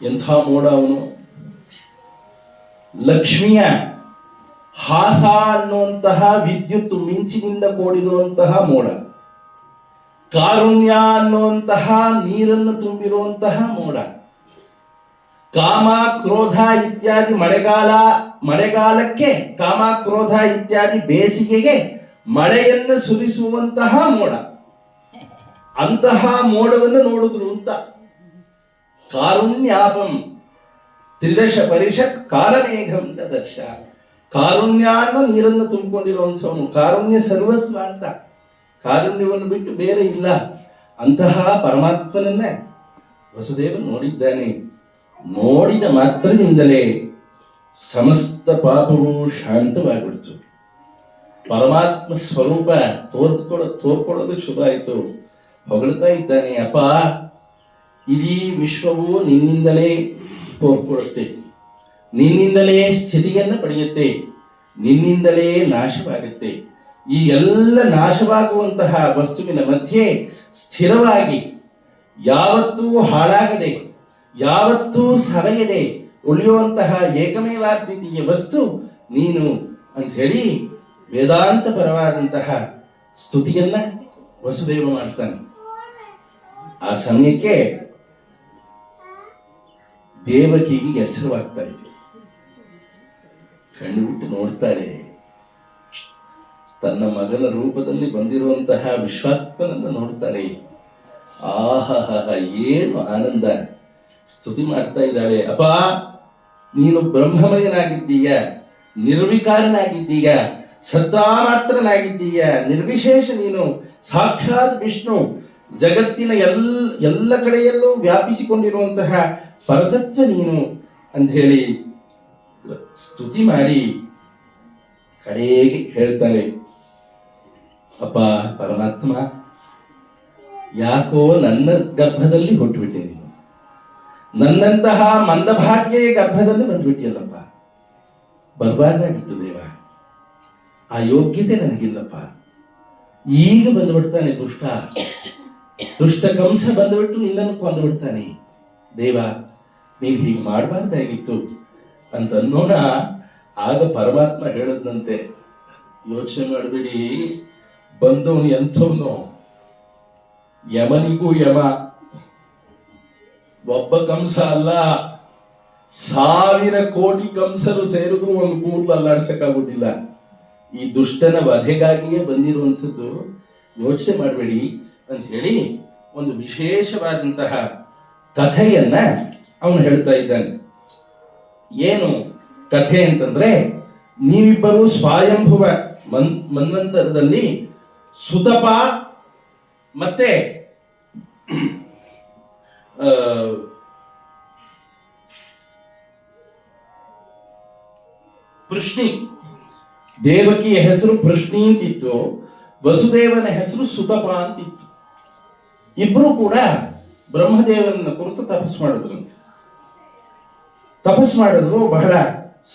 A: ಎಂಥ ಮೋಡ ಅವನು! ಲಕ್ಷ್ಮಿಯ ಹಾಸ ಅನ್ನುವಂತಹ ವಿದ್ಯುತ್ ಮಿಂಚಿನಿಂದ ಕೂಡಿರುವಂತಹ ಮೋಡ, ಕಾರುಣ್ಯ ಅನ್ನುವಂತಹ ನೀರನ್ನು ತುಂಬಿರುವಂತಹ ಮೋಡ, ಕಾಮ ಕ್ರೋಧ ಇತ್ಯಾದಿ ಮಳೆಗಾಲಕ್ಕೆ, ಕಾಮ ಕ್ರೋಧ ಇತ್ಯಾದಿ ಬೇಸಿಗೆಗೆ ಮಳೆಯನ್ನು ಸುರಿಸುವಂತಹ ಮೋಡ. ಅಂತಹ ಮೋಡವನ್ನು ನೋಡಿದ್ರು ಅಂತ. ಕಾರುಣ್ಯಾಪಂ ತ್ರಿದಶ ಪರಿಷತ್ ಕಾಲಮೇಘಂ ದದರ್ಶ, ಕಾರುಣ್ಯ ಅನ್ನೋ ನೀರನ್ನು ತುಂಬಿಕೊಂಡಿರುವಂಥವನು. ಕಾರುಣ್ಯ ಸರ್ವಸ್ವ ಅಂತ, ಕಾರುಣ್ಯವನ್ನು ಬಿಟ್ಟು ಬೇರೆ ಇಲ್ಲ. ಅಂತಹ ಪರಮಾತ್ಮನನ್ನ ವಸುದೇವ ನೋಡಿದ್ದಾನೆ. ನೋಡಿದ ಮಾತ್ರದಿಂದಲೇ ಸಮಸ್ತ ಪಾಪವು ಶಾಂತವಾಗಿಬಿಡ್ತು. ಪರಮಾತ್ಮ ಸ್ವರೂಪ ತೋರ್ಕೊಳ್ಳೋದಕ್ಕೆ ಶುರು ಆಯಿತು. ಹೊಗಳ್ತಾ ಇದ್ದಾನೆ, ಅಪ್ಪ ಇಡೀ ವಿಶ್ವವು ನಿನ್ನಿಂದಲೇ ತೋರ್ಕೊಳ್ಳುತ್ತೆ, ನಿನ್ನಿಂದಲೇ ಸ್ಥಿತಿಯನ್ನು ಪಡೆಯುತ್ತೆ, ನಿನ್ನಿಂದಲೇ ನಾಶವಾಗುತ್ತೆ. ಈ ಎಲ್ಲ ನಾಶವಾಗುವಂತಹ ವಸ್ತುವಿನ ಮಧ್ಯೆ ಸ್ಥಿರವಾಗಿ ಯಾವತ್ತೂ ಹಾಳಾಗದೆ, ಯಾವತ್ತೂ ಸವೆಯದೆ ಉಳಿಯುವಂತಹ ಏಕಮೇವಾದ್ವಿತೀಯ ವಸ್ತು ನೀನು ಅಂತ ಹೇಳಿ ವೇದಾಂತ ಪರವಾದಂತಹ ಸ್ತುತಿಯನ್ನ ವಸುದೇವ ಮಾಡ್ತಾನೆ. ಆ ಸಮಯಕ್ಕೆ ದೇವಕಿಗೆ ಎಚ್ಚರವಾಗ್ತಾ ಇದೆ. ಕಣ್ಣು ಬಿಟ್ಟು ನೋಡ್ತಾಳೆ. ತನ್ನ ಮಗನ ರೂಪದಲ್ಲಿ ಬಂದಿರುವಂತಹ ವಿಶ್ವಾತ್ಮನನ್ನು ನೋಡ್ತಾಳೆ. ಆಹಹ, ಏನು ಆನಂದ! ಸ್ತುತಿ ಮಾಡ್ತಾ ಇದ್ದಾಳೆ. ಅಪ್ಪ ನೀನು ಬ್ರಹ್ಮಮಯನಾಗಿದ್ದೀಯ, ನಿರ್ವಿಕಾರನಾಗಿದ್ದೀಯ, ಸದಾ ಮಾತ್ರನಾಗಿದ್ದೀಯ, ನಿರ್ವಿಶೇಷ. ನೀನು ಸಾಕ್ಷಾತ್ ವಿಷ್ಣು, ಜಗತ್ತಿನ ಎಲ್ಲ ಕಡೆಯಲ್ಲೂ ವ್ಯಾಪಿಸಿಕೊಂಡಿರುವಂತಹ ಪರತತ್ವ ನೀನು ಅಂತ ಹೇಳಿ ಸ್ತುತಿ ಮಾಡಿ ಕಡೆಗೆ ಹೇಳ್ತಾಳೆ, ಅಪ್ಪ ಪರಮಾತ್ಮ, ಯಾಕೋ ನನ್ನ ಗರ್ಭದಲ್ಲಿ ಹುಟ್ಟುಬಿಟ್ಟೆ ನೀನು, ನನ್ನಂತಹ ಮಂದಭಾಗ್ಯ ಗರ್ಭದಲ್ಲಿ ಬಂದ್ಬಿಟ್ಟಿಯಲ್ಲಪ್ಪ. ಬರಬಾರ್ದಾಗಿತ್ತು ದೇವ, ಆ ಯೋಗ್ಯತೆ ನನಗಿಲ್ಲಪ್ಪ. ಈಗ ಬಂದುಬಿಡ್ತಾನೆ ದುಷ್ಟ ಕಂಸ ಬಂದುಬಿಟ್ಟು ನಿನ್ನನ್ನು ಕೊಂದುಬಿಡ್ತಾನೆ. ದೇವ, ನೀನು ಹೀಗೆ ಮಾಡಬಾರ್ದಾಗಿತ್ತು ಅಂತ ಅನ್ನೋಣ. ಆಗ ಪರಮಾತ್ಮ ಹೇಳದಂತೆ, ಯೋಚನೆ ಮಾಡಬೇಡಿ, ಬಂದವನು ಎಂಥವನು, ಯಮನಿಗೂ ಯಮ, ಒಬ್ಬ ಕಂಸ ಅಲ್ಲ, 1000 ಕೋಟಿ ಕಂಸರು ಸೇರಿದ್ರು ಒಂದು ಕೂದಲು ಅಲ್ಲಾಡ್ಸಕ್ಕಾಗೋದಿಲ್ಲ. ಈ ದುಷ್ಟನ ವಧೆಗಾಗಿಯೇ ಬಂದಿರುವಂಥದ್ದು, ಯೋಚನೆ ಮಾಡಬೇಡಿ ಅಂತ ಹೇಳಿ ಒಂದು ವಿಶೇಷವಾದಂತಹ ಕಥೆಯನ್ನ ಅವನು ಹೇಳ್ತಾ ಇದ್ದಾನೆ. ಏನು ಕಥೆ ಅಂತಂದ್ರೆ, ನೀವಿಬ್ಬರು ಸ್ವಯಂಭುವ ಮನ್ವಂತರದಲ್ಲಿ ಸುತಪ ಮತ್ತೆ ಪೃಷ್ಣಿ, ದೇವಕಿಯ ಹೆಸರು ಪೃಷ್ಣಿ ಅಂತಿತ್ತು, ವಸುದೇವನ ಹೆಸರು ಸುತಪ ಅಂತಿತ್ತು. ಇಬ್ರು ಕೂಡ ಬ್ರಹ್ಮದೇವನ ಕುರಿತು ತಪಸ್ ಮಾಡಿದ್ರಂತೆ. ತಪಸ್ ಮಾಡಿದ್ರು. ಬಹಳ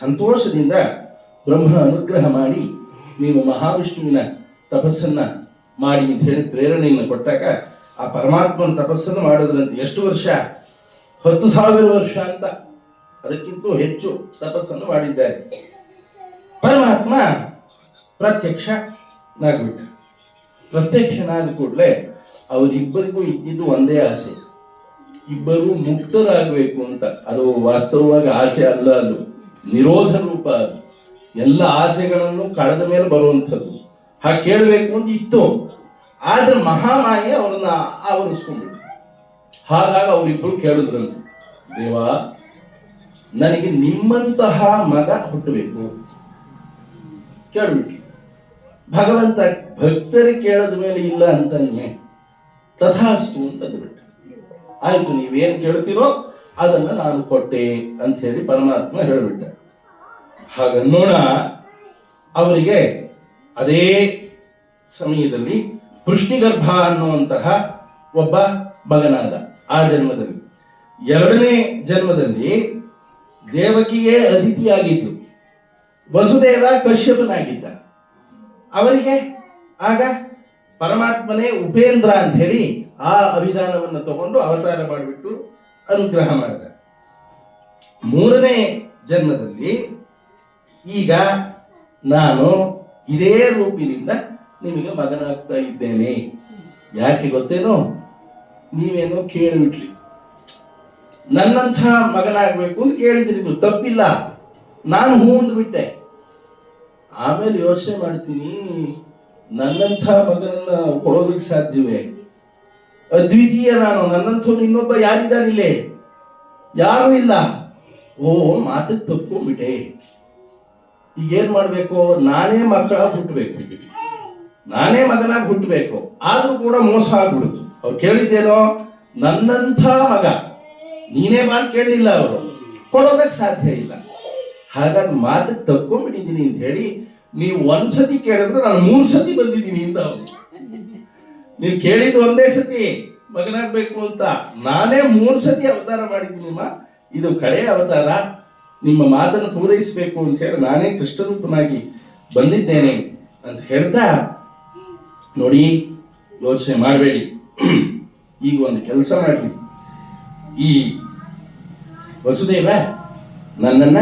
A: ಸಂತೋಷದಿಂದ ಬ್ರಹ್ಮ ಅನುಗ್ರಹ ಮಾಡಿ, ನೀವು ಮಹಾವಿಷ್ಣುವಿನ ತಪಸ್ಸನ್ನ ಮಾಡಿ ಅಂತ ಹೇಳಿ ಪ್ರೇರಣೆಯನ್ನು ಕೊಟ್ಟಾಗ ಆ ಪರಮಾತ್ಮನ ತಪಸ್ಸನ್ನು ಮಾಡಿದ್ರಂತೆ. ಎಷ್ಟು ವರ್ಷ? 10,000 ವರ್ಷ ಅಂತ, ಅದಕ್ಕಿಂತ ಹೆಚ್ಚು ತಪಸ್ಸನ್ನು ಮಾಡಿದ್ದಾರೆ. ಪರಮಾತ್ಮ ಪ್ರತ್ಯಕ್ಷನಾಗ್ಬಿಟ್ಟ. ಪ್ರತ್ಯಕ್ಷನಾದ ಕೂಡಲೇ ಅವರಿಬ್ಬರಿಗೂ ಇದ್ದಿದ್ದು ಒಂದೇ ಆಸೆ, ಇಬ್ಬರು ಮುಕ್ತರಾಗಬೇಕು ಅಂತ. ಅದು ವಾಸ್ತವವಾಗಿ ಆಸೆ ಅಲ್ಲ, ಅದು ನಿರೋಧ ರೂಪ. ಅದು ಎಲ್ಲ ಆಸೆಗಳನ್ನು ಕಳೆದ ಮೇಲೆ ಬರುವಂಥದ್ದು. ಹಾಗೆ ಕೇಳಬೇಕು ಅಂತ ಇತ್ತು, ಆದ್ರೆ ಮಹಾಮಾಯೆ ಅವ್ರನ್ನ ಆವರಿಸ್ಕೊಂಡ್ಬಿಟ್ಟು. ಹಾಗಾಗಿ ಅವರಿಬ್ಬರು ಕೇಳಿದ್ರಂತೆ, ದೇವ, ನನಗೆ ನಿಮ್ಮಂತಹ ಮಗ ಹುಟ್ಟಬೇಕು ಕೇಳ್ಬಿಟ್ರು. ಭಗವಂತ ಭಕ್ತರಿಗೆ ಕೇಳದ ಮೇಲೆ ಇಲ್ಲ ಅಂತಾನೆ, ತಥಾಸ್ತು ಅಂತ ಅಂದ್ಬಿಟ್ಟು. ಆಯ್ತು, ನೀವೇನು ಕೇಳ್ತೀರೋ ಅದನ್ನ ನಾನು ಕೊಟ್ಟೆ ಅಂತ ಹೇಳಿ ಪರಮಾತ್ಮ ಹೇಳಿಬಿಟ್ಟ. ಹಾಗನ್ನೋಣ, ಅವರಿಗೆ ಅದೇ ಸಮಯದಲ್ಲಿ ವೃಷ್ಣಿಗರ್ಭ ಅನ್ನುವಂತಹ ಒಬ್ಬ ಮಗನಾದ. ಆ ಜನ್ಮದಲ್ಲಿ, ಎರಡನೇ ಜನ್ಮದಲ್ಲಿ ದೇವಕಿಯೇ ಅತಿಥಿಯಾಗಿತ್ತು, ವಸುದೇವ ಕಶ್ಯಪನಾಗಿದ್ದ. ಅವರಿಗೆ ಆಗ ಪರಮಾತ್ಮನೇ ಉಪೇಂದ್ರ ಅಂತ ಹೇಳಿ ಆ ಅಭಿಧಾನವನ್ನು ತಗೊಂಡು ಅವತಾರ ಮಾಡಿಬಿಟ್ಟು ಅನುಗ್ರಹ ಮಾಡಿದ. ಮೂರನೇ ಜನ್ಮದಲ್ಲಿ ಈಗ ನಾನು ಇದೇ ರೂಪಿನಿಂದ ನಿಮಗೆ ಮಗನಾಗ್ತಾ ಇದ್ದೇನೆ. ಯಾಕೆ ಗೊತ್ತೇನೋ? ನೀವೇನೋ ಕೇಳಿಬಿಟ್ರಿ, ನನ್ನಂಥ ಮಗನಾಗಬೇಕು ಅಂತ ಕೇಳಿದ್ರಿ, ತಪ್ಪಿಲ್ಲ, ನಾನು ಹೂ ಅಂದ್ಬಿಟ್ಟೆ. ಆಮೇಲೆ ಯೋಚನೆ ಮಾಡ್ತೀನಿ, ನನ್ನಂಥ ಮಗನನ್ನ ಕೊಡೋದಕ್ಕೆ ಸಾಧ್ಯವೇ? ಅದ್ವಿತೀಯ ನಾನು, ನನ್ನಂಥವ್ನು ಇನ್ನೊಬ್ಬ ಯಾರಿದ್ದಾನಿಲ್ಲೇ? ಯಾರೂ ಇಲ್ಲ. ಓ, ಮಾತಕ್ಕೆ ತಪ್ಕೊಂಡ್ಬಿಟ್ಟೆ. ಈಗೇನ್ ಮಾಡ್ಬೇಕು? ನಾನೇ ಮಕ್ಕಳ ಹುಟ್ಟಬೇಕು, ನಾನೇ ಮಗನಾಗಿ ಹುಟ್ಟಬೇಕು. ಆದ್ರೂ ಕೂಡ ಮೋಸ ಆಗ್ಬಿಡ್ತು. ಅವ್ರು ಕೇಳಿದ್ದೇನೋ ನನ್ನಂಥ ಮಗ, ನೀನೇ ಮಾತು ಕೇಳಲಿಲ್ಲ, ಅವರು ಕೊಡೋದಕ್ಕೆ ಸಾಧ್ಯ ಇಲ್ಲ. ಹಾಗಾಗಿ ಮಾತಕ್ಕೆ ತಪ್ಕೊಂಡ್ಬಿಟ್ಟಿದ್ದೀನಿ ಅಂತ ಹೇಳಿ, ನೀವು ಒಂದ್ಸತಿ ಕೇಳಿದ್ರೆ ನಾನು 3 ಸತಿ ಬಂದಿದ್ದೀನಿ ಅಂತ. ಅವ್ರು ನೀವು ಕೇಳಿದ್ದು ಒಂದೇ ಸತಿ ಮಗನಾಗ್ಬೇಕು ಅಂತ, ನಾನೇ 3 ಸತಿ ಅವತಾರ ಮಾಡಿದ್ದೀನಿಮ್ಮ. ಇದು ಕಡೆಯ ಅವತಾರ, ನಿಮ್ಮ ಮಾತನ್ನು ಪೂರೈಸಬೇಕು ಅಂತ ಹೇಳಿ ನಾನೇ ಕೃಷ್ಣರೂಪನಾಗಿ ಬಂದಿದ್ದೇನೆ ಅಂತ ಹೇಳ್ತಾ, ನೋಡಿ, ಯೋಚನೆ ಮಾಡಬೇಡಿ. ಈಗ ಒಂದು ಕೆಲಸ ಮಾಡಲಿ. ಈ ವಸುದೇವ ನನ್ನನ್ನ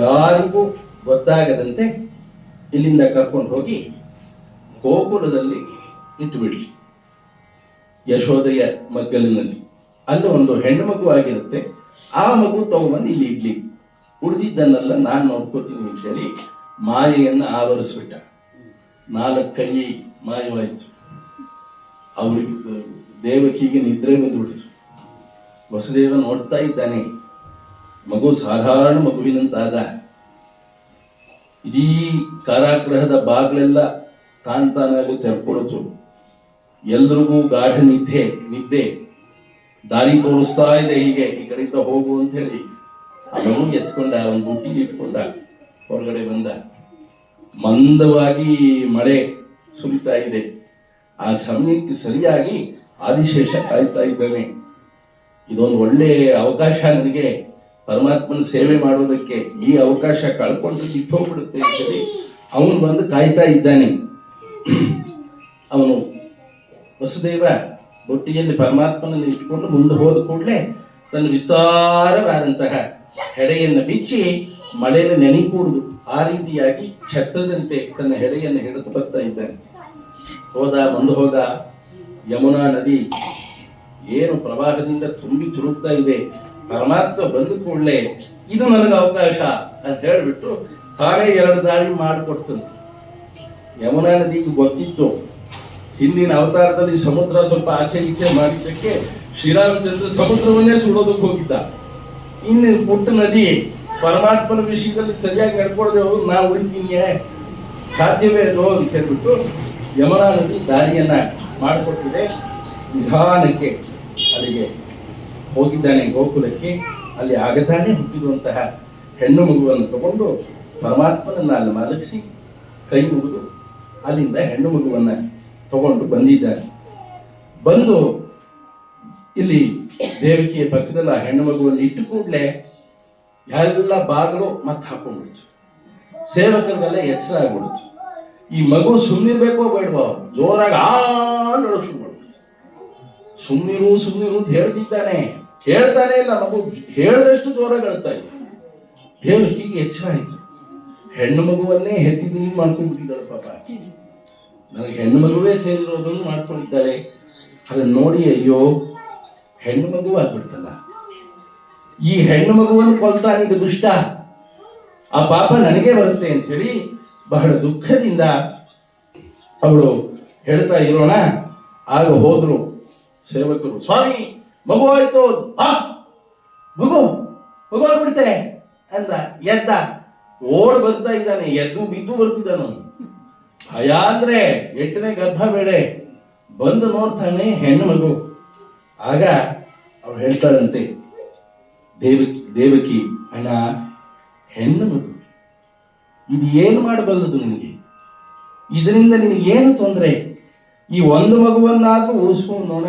A: ಯಾರಿಗೂ ಗೊತ್ತಾಗದಂತೆ ಇಲ್ಲಿಂದ ಕರ್ಕೊಂಡು ಹೋಗಿ ಗೋಕುಲದಲ್ಲಿ ಇಟ್ಟುಬಿಡ್ಲಿ, ಯಶೋದೆಯ ಮಗ್ಗಲಿನಲ್ಲಿ. ಅಲ್ಲಿ ಒಂದು ಹೆಣ್ಣು ಮಗು ಆಗಿರುತ್ತೆ, ಆ ಮಗು ತಗೊಂಡ್ಬಂದು ಇಲ್ಲಿ ಇಡ್ಲಿ, ಉಳಿದಿದ್ದನ್ನೆಲ್ಲ ನಾನು ನೋಡ್ಕೋತೀನಿ ಅಂತ ಹೇಳಿ ಮಾಯೆಯನ್ನು ಆವರಿಸ್ಬಿಟ್ಟ. 4 ಕೈ ಮಾಯವಾಯಿತು. ಅವ್ರಿಗೆ ದೇವಕಿಗೆ ನಿದ್ರೆ ಬಂದುಬಿಡ್ತು. ವಸುದೇವ ನೋಡ್ತಾ ಇದ್ದಾನೆ, ಮಗು ಸಾಧಾರಣ ಮಗುವಿನಂತಾದ. ಇಡೀ ಕಾರಾಗೃಹದ ಬಾಗಿಲೆಲ್ಲ ತಾನಾಗಿ ತೆರ್ಕೊಳ್ತು. ಎಲ್ರಿಗೂ ಗಾಢ ನಿದ್ದೆ ದಾರಿ ತೋರಿಸ್ತಾ ಇದೆ, ಹೀಗೆ ಈ ಕಡೆಯಿಂದ ಹೋಗು ಅಂತ ಹೇಳಿ. ಅವನು ಎತ್ಕೊಂಡ, ಒಂದು ಬುಟ್ಟಿಲಿ ಇಟ್ಕೊಂಡ, ಹೊರಗಡೆ ಬಂದ. ಮಂದವಾಗಿ ಮಳೆ ಸುರಿತಾ ಇದೆ. ಆ ಸಮಯಕ್ಕೆ ಸರಿಯಾಗಿ ಆದಿಶೇಷ ಕಾಯ್ತಾ ಇದ್ದಾನೆ. ಇದೊಂದು ಒಳ್ಳೆ ಅವಕಾಶ ನನಗೆ ಪರಮಾತ್ಮನ ಸೇವೆ ಮಾಡೋದಕ್ಕೆ, ಈ ಅವಕಾಶ ಕಳ್ಕೊಂಡ್ರೆ ಬಿಟ್ಟೋಗ್ಬಿಡುತ್ತೆ ಅಂತ ಹೇಳಿ ಅವನು ಬಂದು ಕಾಯ್ತಾ ಇದ್ದಾನೆ. ಅವನು ವಸುದೇವ ಬೊಟ್ಟಿಯಲ್ಲಿ ಪರಮಾತ್ಮನನ್ನು ಇಟ್ಟುಕೊಂಡು ಮುಂದೆ ಹೋದ ಕೂಡಲೇ ತನ್ನ ವಿಸ್ತಾರವಾದಂತಹ ಹೆಡೆಯನ್ನು ಬಿಚ್ಚಿ ಮಳೆಯಲ್ಲಿ ನೆನೆಕೂಡುದು, ಆ ರೀತಿಯಾಗಿ ಛತ್ರದಂತೆ ತನ್ನ ಹೆಡೆಯನ್ನು ಹಿಡಿದು ಬರ್ತಾ ಇದ್ದಾನೆ. ಮುಂದೆ ಹೋದ. ಯಮುನಾ ನದಿ ಏನು ಪ್ರವಾಹದಿಂದ ತುಂಬಿ ತುರುಕ್ತಾ ಇದೆ. ಪರಮಾತ್ಮ ಬಂದ ಕೂಡಲೇ ಇದು ನನಗೆ ಅವಕಾಶ ಅಂತ ಹೇಳಿಬಿಟ್ಟು ತಾನೇ 2 ದಾರಿ ಮಾಡಿಕೊಡ್ತಂತೆ. ಯಮುನಾ ನದಿಗೆ ಗೊತ್ತಿತ್ತು, ಹಿಂದಿನ ಅವತಾರದಲ್ಲಿ ಸಮುದ್ರ ಸ್ವಲ್ಪ ಆಚೆ ಈಚೆ ಮಾಡಿದ್ದಕ್ಕೆ ಶ್ರೀರಾಮಚಂದ್ರ ಸಮುದ್ರವನ್ನೇ ಸುಡೋದಕ್ಕೆ ಹೋಗಿದ್ದ. ಇನ್ನು ಪುಟ್ಟ ನದಿ ಪರಮಾತ್ಮನ ವಿಷಯದಲ್ಲಿ ಸರಿಯಾಗಿ ನಡ್ಕೊಳ್ದೆ ಹೋದ್ರು ನಾನು ಉಳಿತೀನಿ, ಸಾಧ್ಯವೇ ಅದು ಅಂತ ಹೇಳ್ಬಿಟ್ಟು ಯಮುನಾ ನದಿ ದಾರಿಯನ್ನ ಮಾಡಿಕೊಟ್ಟಿದೆ. ನಿಧಾನಕ್ಕೆ ಅಲ್ಲಿಗೆ ಹೋಗಿದ್ದಾನೆ, ಗೋಕುಲಕ್ಕೆ. ಅಲ್ಲಿ ಆಗತಾನೆ ಹುಟ್ಟಿರುವಂತಹ ಹೆಣ್ಣು ಮಗುವನ್ನು ತಗೊಂಡು ಪರಮಾತ್ಮನನ್ನ ಅಲ್ಲಿ ಮಲಗಿಸಿ ಕೈ ಮುಗಿದು ಅಲ್ಲಿಂದ ಹೆಣ್ಣು ಮಗುವನ್ನ ತಗೊಂಡು ಬಂದಿದ್ದಾನೆ. ಬಂದು ಇಲ್ಲಿ ದೇವಕಿಯ ಪಕ್ಕದಲ್ಲಿ ಆ ಹೆಣ್ಣು ಮಗುವನ್ನು ಇಟ್ಟು ಕೂಡಲೇ ಎಲ್ಲ ಬಾಗಿಲು ಮತ್ತೆ ಹಾಕೊಂಡ್ಬಿಡ್ತು. ಸೇವಕರಿಗೆಲ್ಲ ಎಚ್ಚರ ಆಗ್ಬಿಡ್ತು. ಈ ಮಗು ಸುಮ್ಮನಿರ್ಬೇಕೋ ಬೇಡವೋ, ಜೋರಾಗಿ ನಡಕ್ ಶುರು ಮಾಡ್ಬಿಡ್ತು. ಸುಮ್ಮನಿರು ಅಂತ ಹೇಳ್ತಿದ್ದಾನೆ, ಕೇಳ್ತಾನೆ ಇಲ್ಲ. ಮಗು ಹೇಳ್ದಷ್ಟು ಜೋರಾಗಿ ಅಳ್ತಾ ಇದೆ. ದೇವಕಿಗೆ ಎಚ್ಚರ ಆಯ್ತು, ಹೆಣ್ಣು ಮಗುವನ್ನೇ ಹೆತ್ತಿದ್ದೀನಿ ಮಾಡ್ಕೊಂಡ್ಬಿಟ್ಟಿದ್ದಾಳೆ ಪಾಪ. ನನಗೆ ಹೆಣ್ಣು ಮಗುವೇ ಸೇರಿರೋದನ್ನು ಮಾಡ್ಕೊಂಡಿದ್ದಾಳೆ. ಅದನ್ನ ನೋಡಿ ಅಯ್ಯೋ ಹೆಣ್ಣು ಮಗು ಆಗ್ಬಿಡ್ತಲ್ಲ, ಈ ಹೆಣ್ಣು ಮಗುವನ್ನು ಕೊಲ್ತಾನೀಗ ದುಷ್ಟ, ಆ ಪಾಪ ನನಗೆ ಬರುತ್ತೆ ಅಂತ ಹೇಳಿ ಬಹಳ ದುಃಖದಿಂದ ಅವಳು ಹೇಳ್ತಾ ಇರೋಣ. ಆಗ ಹೋದ್ರು ಸೇವಕರು, ಸ್ವಾಮಿ ಮಗು ಆಯ್ತು, ಮಗು ಮಗು ಆಗ್ಬಿಡ್ತೆ ಅಂದ. ಎದ್ದ, ಓಡ್ ಬರ್ತಾ ಇದ್ದಾನೆ, ಎದ್ದು ಬಿದ್ದು ಬರ್ತಿದ್ದಾನು. ಭಯ ಅಂದ್ರೆ 8ನೇ ಗರ್ಭ ಬೇಡೆ. ಬಂದು ನೋಡ್ತಾನೆ ಹೆಣ್ಣು ಮಗು. ಆಗ ಅವ್ರು ಹೇಳ್ತಾಳಂತೆ ದೇವಕಿ, ಅಣ್ಣ ಹೆಣ್ಣು ಮಗು ಇದು ಏನು ಮಾಡಬಲ್ಲದು ನಿನಗೆ? ಇದರಿಂದ ನಿನಗೇನು ತೊಂದರೆ? ಈ ಒಂದು ಮಗುವನ್ನಾದ್ರೂ ಉಳಿಸ್ಕೊಂಡು ನೋಡ.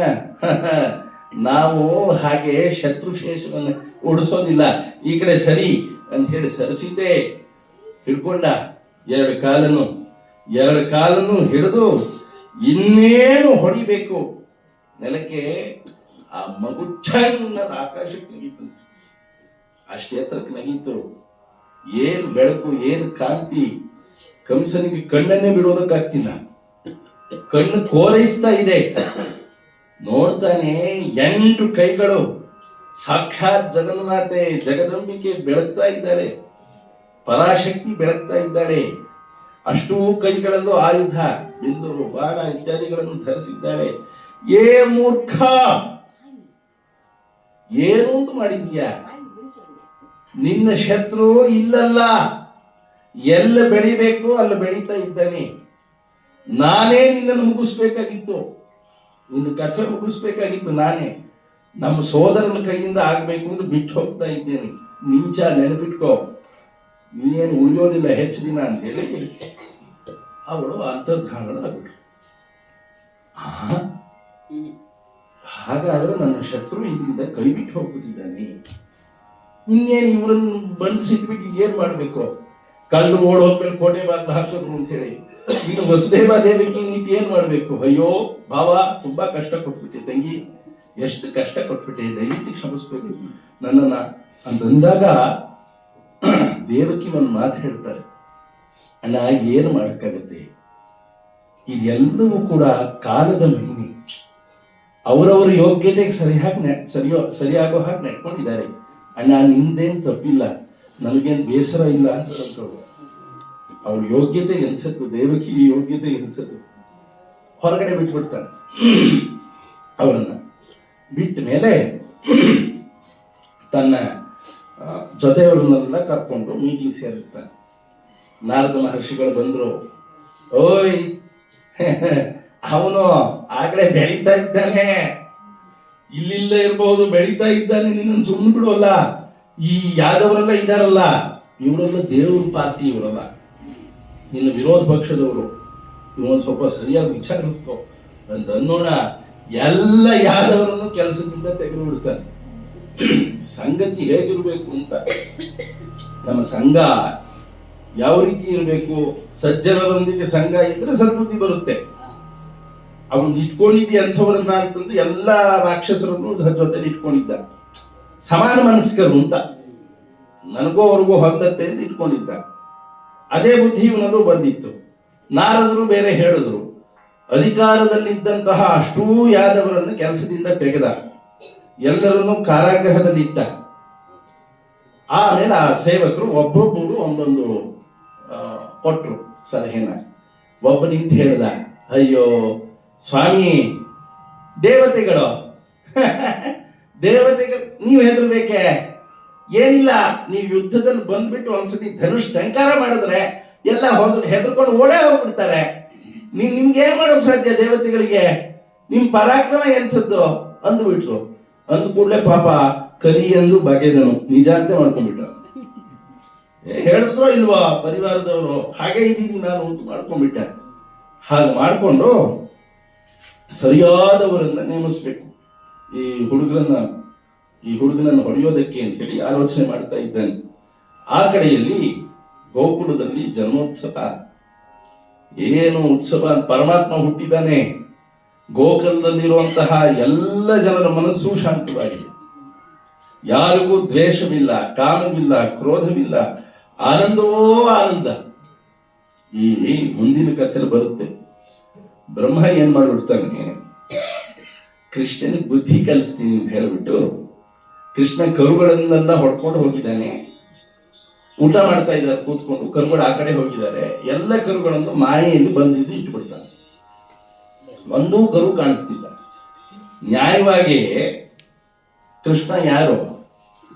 A: ನಾವು ಹಾಗೆ ಶತ್ರುಶೇಷವನ್ನು ಉಳಿಸೋದಿಲ್ಲ, ಈ ಕಡೆ ಸರಿ ಅಂತ ಹೇಳಿ ಸರಿಸಿದ್ದೆ. ಹಿಡ್ಕೊಂಡ ಎರಡು ಕಾಲನ್ನು ಹಿಡಿದು ಇನ್ನೇನು ಹೊಡಿಬೇಕು ನೆಲಕ್ಕೆ. ಆ ಮಗು ಚೆನ್ನಾದ ಆಕಾಶಕ್ಕೆ ನಗೀತಂತೆ. ಅಷ್ಟೇ ಎತ್ತರಕ್ಕೆ ನಗೀತು. ಏನು ಬೆಳಕು, ಏನು ಕಾಂತಿ! ಕಂಸನಿಗೆ ಕಣ್ಣನ್ನೇ ಬಿಡೋದಕ್ಕಾಗ್ತಿಲ್ಲ, ಕಣ್ಣು ಕೋರೈಸ್ತಾ ಇದೆ. ನೋಡ್ತಾನೆ 8 ಕೈಗಳು, ಸಾಕ್ಷಾತ್ ಜಗನ್ಮಾತೆ ಜಗದಂಬಿಕೆ ಬೆಳಗ್ತಾ ಇದ್ದಾಳೆ, ಪರಾಶಕ್ತಿ ಬೆಳಗ್ತಾ ಇದ್ದಾಳೆ. ಅಷ್ಟೂ ಕೈಗಳಲ್ಲೂ ಆಯುಧ, ಬಿಂದು, ಬಾಣ ಇತ್ಯಾದಿಗಳನ್ನು ಧರಿಸಿದ್ದಾಳೆ. ಏ ಮೂರ್ಖ, ಏನು ಅಂತ ಮಾಡಿದೀಯಾ? ನಿನ್ನ ಶತ್ರು ಇಲ್ಲಲ್ಲ, ಎಲ್ಲ ಬೆಳಿಬೇಕು ಅಲ್ಲಿ ಬೆಳೀತಾ ಇದ್ದಾನೆ. ನಾನೇ ನಿನ್ನನ್ನು ಮುಗಿಸ್ಬೇಕಾಗಿತ್ತು, ನಿನ್ನ ಕಥೆ ಮುಗಿಸ್ಬೇಕಾಗಿತ್ತು ನಾನೇ. ನಮ್ಮ ಸೋದರನ ಕೈಯಿಂದ ಆಗ್ಬೇಕು ಅಂತ ಬಿಟ್ಟು ಹೋಗ್ತಾ ಇದ್ದೇನೆ. ನೀಚ, ನೆನಪಿಟ್ಕೋ, ನೀನೇನು ಉಳಿಯೋದಿಲ್ಲ ಹೆಚ್ಚು ದಿನ ಅಂತ ಹೇಳಿ ಅವಳು ಅಂತರ್ಧಾನಗಳಾಗ್ಬಿಟ್ರು. ಹಾಗಾದ್ರೆ ನನ್ನ ಶತ್ರು ಇದರಿಂದ ಕೈ ಬಿಟ್ಟು ಹೋಗ್ಬಿಟ್ಟಿದ್ದಾನೆ. ಇನ್ನೇನು ಇವರನ್ನು ಬಂಧಿಸಿಟ್ಬಿಟ್ಟು ಏನ್ ಮಾಡ್ಬೇಕು? ಕಲ್ಲು ಓಡೋದ್ಮೇಲೆ ಕೋಟೆ ಬಾಗ್ಲು ಹಾಕಿದ್ರು ಅಂತ ಹೇಳಿ ಇನ್ನು ವಸುದೇವ ದೇವಿಗೆ ನೀಟ್ ಏನ್ ಮಾಡ್ಬೇಕು? ಅಯ್ಯೋ ಭಾವ, ತುಂಬಾ ಕಷ್ಟ ಕೊಟ್ಬಿಟ್ಟೆ ತಂಗಿ, ಎಷ್ಟು ಕಷ್ಟ ಕೊಟ್ಬಿಟ್ಟೆ, ದಯವಿಟ್ಟು ಕ್ಷಮಿಸ್ಬೇಕು ನನ್ನನ್ನ ಅಂತಂದಾಗ ದೇವಕಿ ಒಂದು ಮಾತು ಹೇಳ್ತಾರೆ, ಅಣ್ಣ ಏನು ಮಾಡಕ್ಕಾಗತ್ತೆ, ಇದೆಲ್ಲವೂ ಕೂಡ ಕಾಲದ ಮಹಿಮೆ. ಅವರವರ ಯೋಗ್ಯತೆಗೆ ಸರಿಯಾಗೋ ಹಾಗೆ ನಡ್ಕೊಂಡಿದ್ದಾರೆ. ಅಣ್ಣ ನಿಂದೇನು ತಪ್ಪಿಲ್ಲ, ನಮಗೇನು ಬೇಸರ ಇಲ್ಲ ಅಂತವ್ರು. ಅವ್ರ ಯೋಗ್ಯತೆ ಎಂಥದ್ದು, ದೇವಕಿ ಯೋಗ್ಯತೆ ಎಂಥದ್ದು. ಹೊರಗಡೆ ಬಿಟ್ಬಿಡ್ತಾನೆ. ಅವರನ್ನ ಬಿಟ್ಟ ಮೇಲೆ ತನ್ನ ಜೊತೆಯವರನ್ನೆಲ್ಲ ಕರ್ಕೊಂಡು ಮೀಟಿಂಗ್ ಸೇರಿರ್ತಾನೆ. ನಾರದ ಮಹರ್ಷಿಗಳು ಬಂದ್ರು. ಓಯ್, ಅವನು ಆಗ್ಲೇ ಬೆಳೀತಾ ಇದ್ದಾನೆ, ಇಲ್ಲಿಲ್ಲ ಇರಬಹುದು, ಬೆಳೀತಾ ಇದ್ದಾನೆ, ನಿನ್ನನ್ನು ಸುಮ್ಮನೆ ಬಿಡುವಲ್ಲ. ಈ ಯಾದವರೆಲ್ಲ ಇದಾರಲ್ಲ, ಇವರೆಲ್ಲ ದೇವ್ರ ಪಾರ್ಟಿ, ಇವರಲ್ಲ ನಿನ್ನ ವಿರೋಧ ಪಕ್ಷದವರು, ಇವನು ಸ್ವಲ್ಪ ಸರಿಯಾಗಿ ವಿಚಾರಿಸ್ಕೊ ಅಂತ ಅನ್ನೋಣ. ಎಲ್ಲ ಯಾದವರನ್ನು ಕೆಲಸದಿಂದ ತೆಗೆದು ಬಿಡ್ತಾನೆ. ಸಂಗತಿ ಹೇಗಿರ್ಬೇಕು ಅಂತ, ನಮ್ಮ ಸಂಘ ಯಾವ ರೀತಿ ಇರಬೇಕು, ಸಜ್ಜನರೊಂದಿಗೆ ಸಂಘ ಇದ್ರೆ ಸದ್ಬುದ್ಧಿ ಬರುತ್ತೆ. ಅವನು ಇಟ್ಕೊಂಡಿದ್ದಿ ಅಂಥವರನ್ನ ಅಂತಂದು ಎಲ್ಲ ರಾಕ್ಷಸರನ್ನು ಜೊತೆಲಿ ಇಟ್ಕೊಂಡಿದ್ದ. ಸಮಾನ ಮನಸ್ಕರು ಅಂತ, ನನಗೂ ಅವ್ರಿಗೂ ಹೊಂದತ್ತೆ ಅಂತ ಇಟ್ಕೊಂಡಿದ್ದ. ಅದೇ ಬುದ್ಧಿ ಇವನಲ್ಲೂ ಬಂದಿತ್ತು. ನಾರದರು ಬೇರೆ ಹೇಳಿದ್ರು. ಅಧಿಕಾರದಲ್ಲಿದ್ದಂತಹ ಅಷ್ಟೂ ಯಾದವರನ್ನು ಕೆಲಸದಿಂದ ತೆಗೆದ, ಎಲ್ಲರನ್ನೂ ಕಾರಾಗೃಹದಲ್ಲಿಟ್ಟ. ಆಮೇಲೆ ಆ ಸೇವಕರು ಒಬ್ಬೊಬ್ಬರು ಒಂದೊಂದು ಕೊಟ್ರು ಸಲಹೆನ. ಒಬ್ಬ ನಿಂತು ಹೇಳ್ದ, ಅಯ್ಯೋ ಸ್ವಾಮಿ, ದೇವತೆಗಳು ನೀವು ಹೆದರ್ಬೇಕೆ? ಏನಿಲ್ಲ, ನೀವು ಯುದ್ಧದಲ್ಲಿ ಬಂದ್ಬಿಟ್ಟು ಒಂದ್ಸತಿ ಧನುಷ್ ಟಂಕಾರ ಮಾಡಿದ್ರೆ ಎಲ್ಲ ಹೆದರ್ಕೊಂಡು ಓಡೇ ಹೋಗ್ಬಿಡ್ತಾರೆ. ನಿಮ್ಗೆ ಏನ್ ಮಾಡೋಕ್ ಸಾಧ್ಯ ದೇವತೆಗಳಿಗೆ? ನಿಮ್ ಪರಾಕ್ರಮ ಎಂಥದ್ದು ಅಂದ್ಬಿಟ್ರು. ಅಂದ ಕೂಡಲೇ ಪಾಪ ಕಲಿ ಎಂದು ಬಗೆದನು, ನಿಜ ಅಂತ ಮಾಡ್ಕೊಂಡ್ಬಿಟ್ಟ. ಹೇಳಿದ್ರೋ ಇಲ್ವಾ ಪರಿವಾರದವರು, ಹಾಗೆ ಇದ್ದೀನಿ ನಾನು ಅಂತ ಮಾಡ್ಕೊಂಡ್ಬಿಟ್ಟ. ಹಾಗೆ ಮಾಡ್ಕೊಂಡು ಸರಿಯಾದವರನ್ನ ನೇಮಿಸ್ಬೇಕು ಈ ಹುಡುಗನನ್ನು ಹೊಡೆಯೋದಕ್ಕೆ ಅಂತ ಹೇಳಿ ಆಲೋಚನೆ ಮಾಡ್ತಾ ಇದ್ದಾನೆ. ಆ ಕಡೆಯಲ್ಲಿ ಗೋಕುಲದಲ್ಲಿ ಜನ್ಮೋತ್ಸವ, ಏನು ಉತ್ಸವ, ಪರಮಾತ್ಮ ಹುಟ್ಟಿದ್ದಾನೆ. ಗೋಕುಲದಲ್ಲಿರುವಂತಹ ಎಲ್ಲ ಜನರ ಮನಸ್ಸು ಶಾಂತವಾಗಿದೆ. ಯಾರಿಗೂ ದ್ವೇಷವಿಲ್ಲ, ಕಾಮವಿಲ್ಲ, ಕ್ರೋಧವಿಲ್ಲ, ಆನಂದವೋ ಆನಂದ. ಈ ಮುಂದಿನ ಕಥೆಯಲ್ಲಿ ಬರುತ್ತೆ. ಬ್ರಹ್ಮ ಏನ್ ಮಾಡ್ಬಿಡ್ತಾನೆ, ಕೃಷ್ಣನಿಗೆ ಬುದ್ಧಿ ಕಲಿಸ್ತೀನಿ ಅಂತ ಹೇಳ್ಬಿಟ್ಟು ಕೃಷ್ಣ ಕರುಗಳನ್ನೆಲ್ಲ ಹೊಡ್ಕೊಂಡು ಹೋಗಿದ್ದಾನೆ. ಊಟ ಮಾಡ್ತಾ ಇದ್ದಾರೆ ಕೂತ್ಕೊಂಡು, ಕರುಗಳು ಆ ಕಡೆ ಹೋಗಿದ್ದಾರೆ. ಎಲ್ಲ ಕರುಗಳನ್ನು ಮಾಯೆಯಲ್ಲಿ ಬಂಧಿಸಿ ಇಟ್ಬಿಡ್ತಾನೆ. ಒಂದೂ ಕರು ಕಾಣಿಸ್ತಿಲ್ಲ. ನ್ಯಾಯವಾಗಿ ಕೃಷ್ಣ ಯಾರು?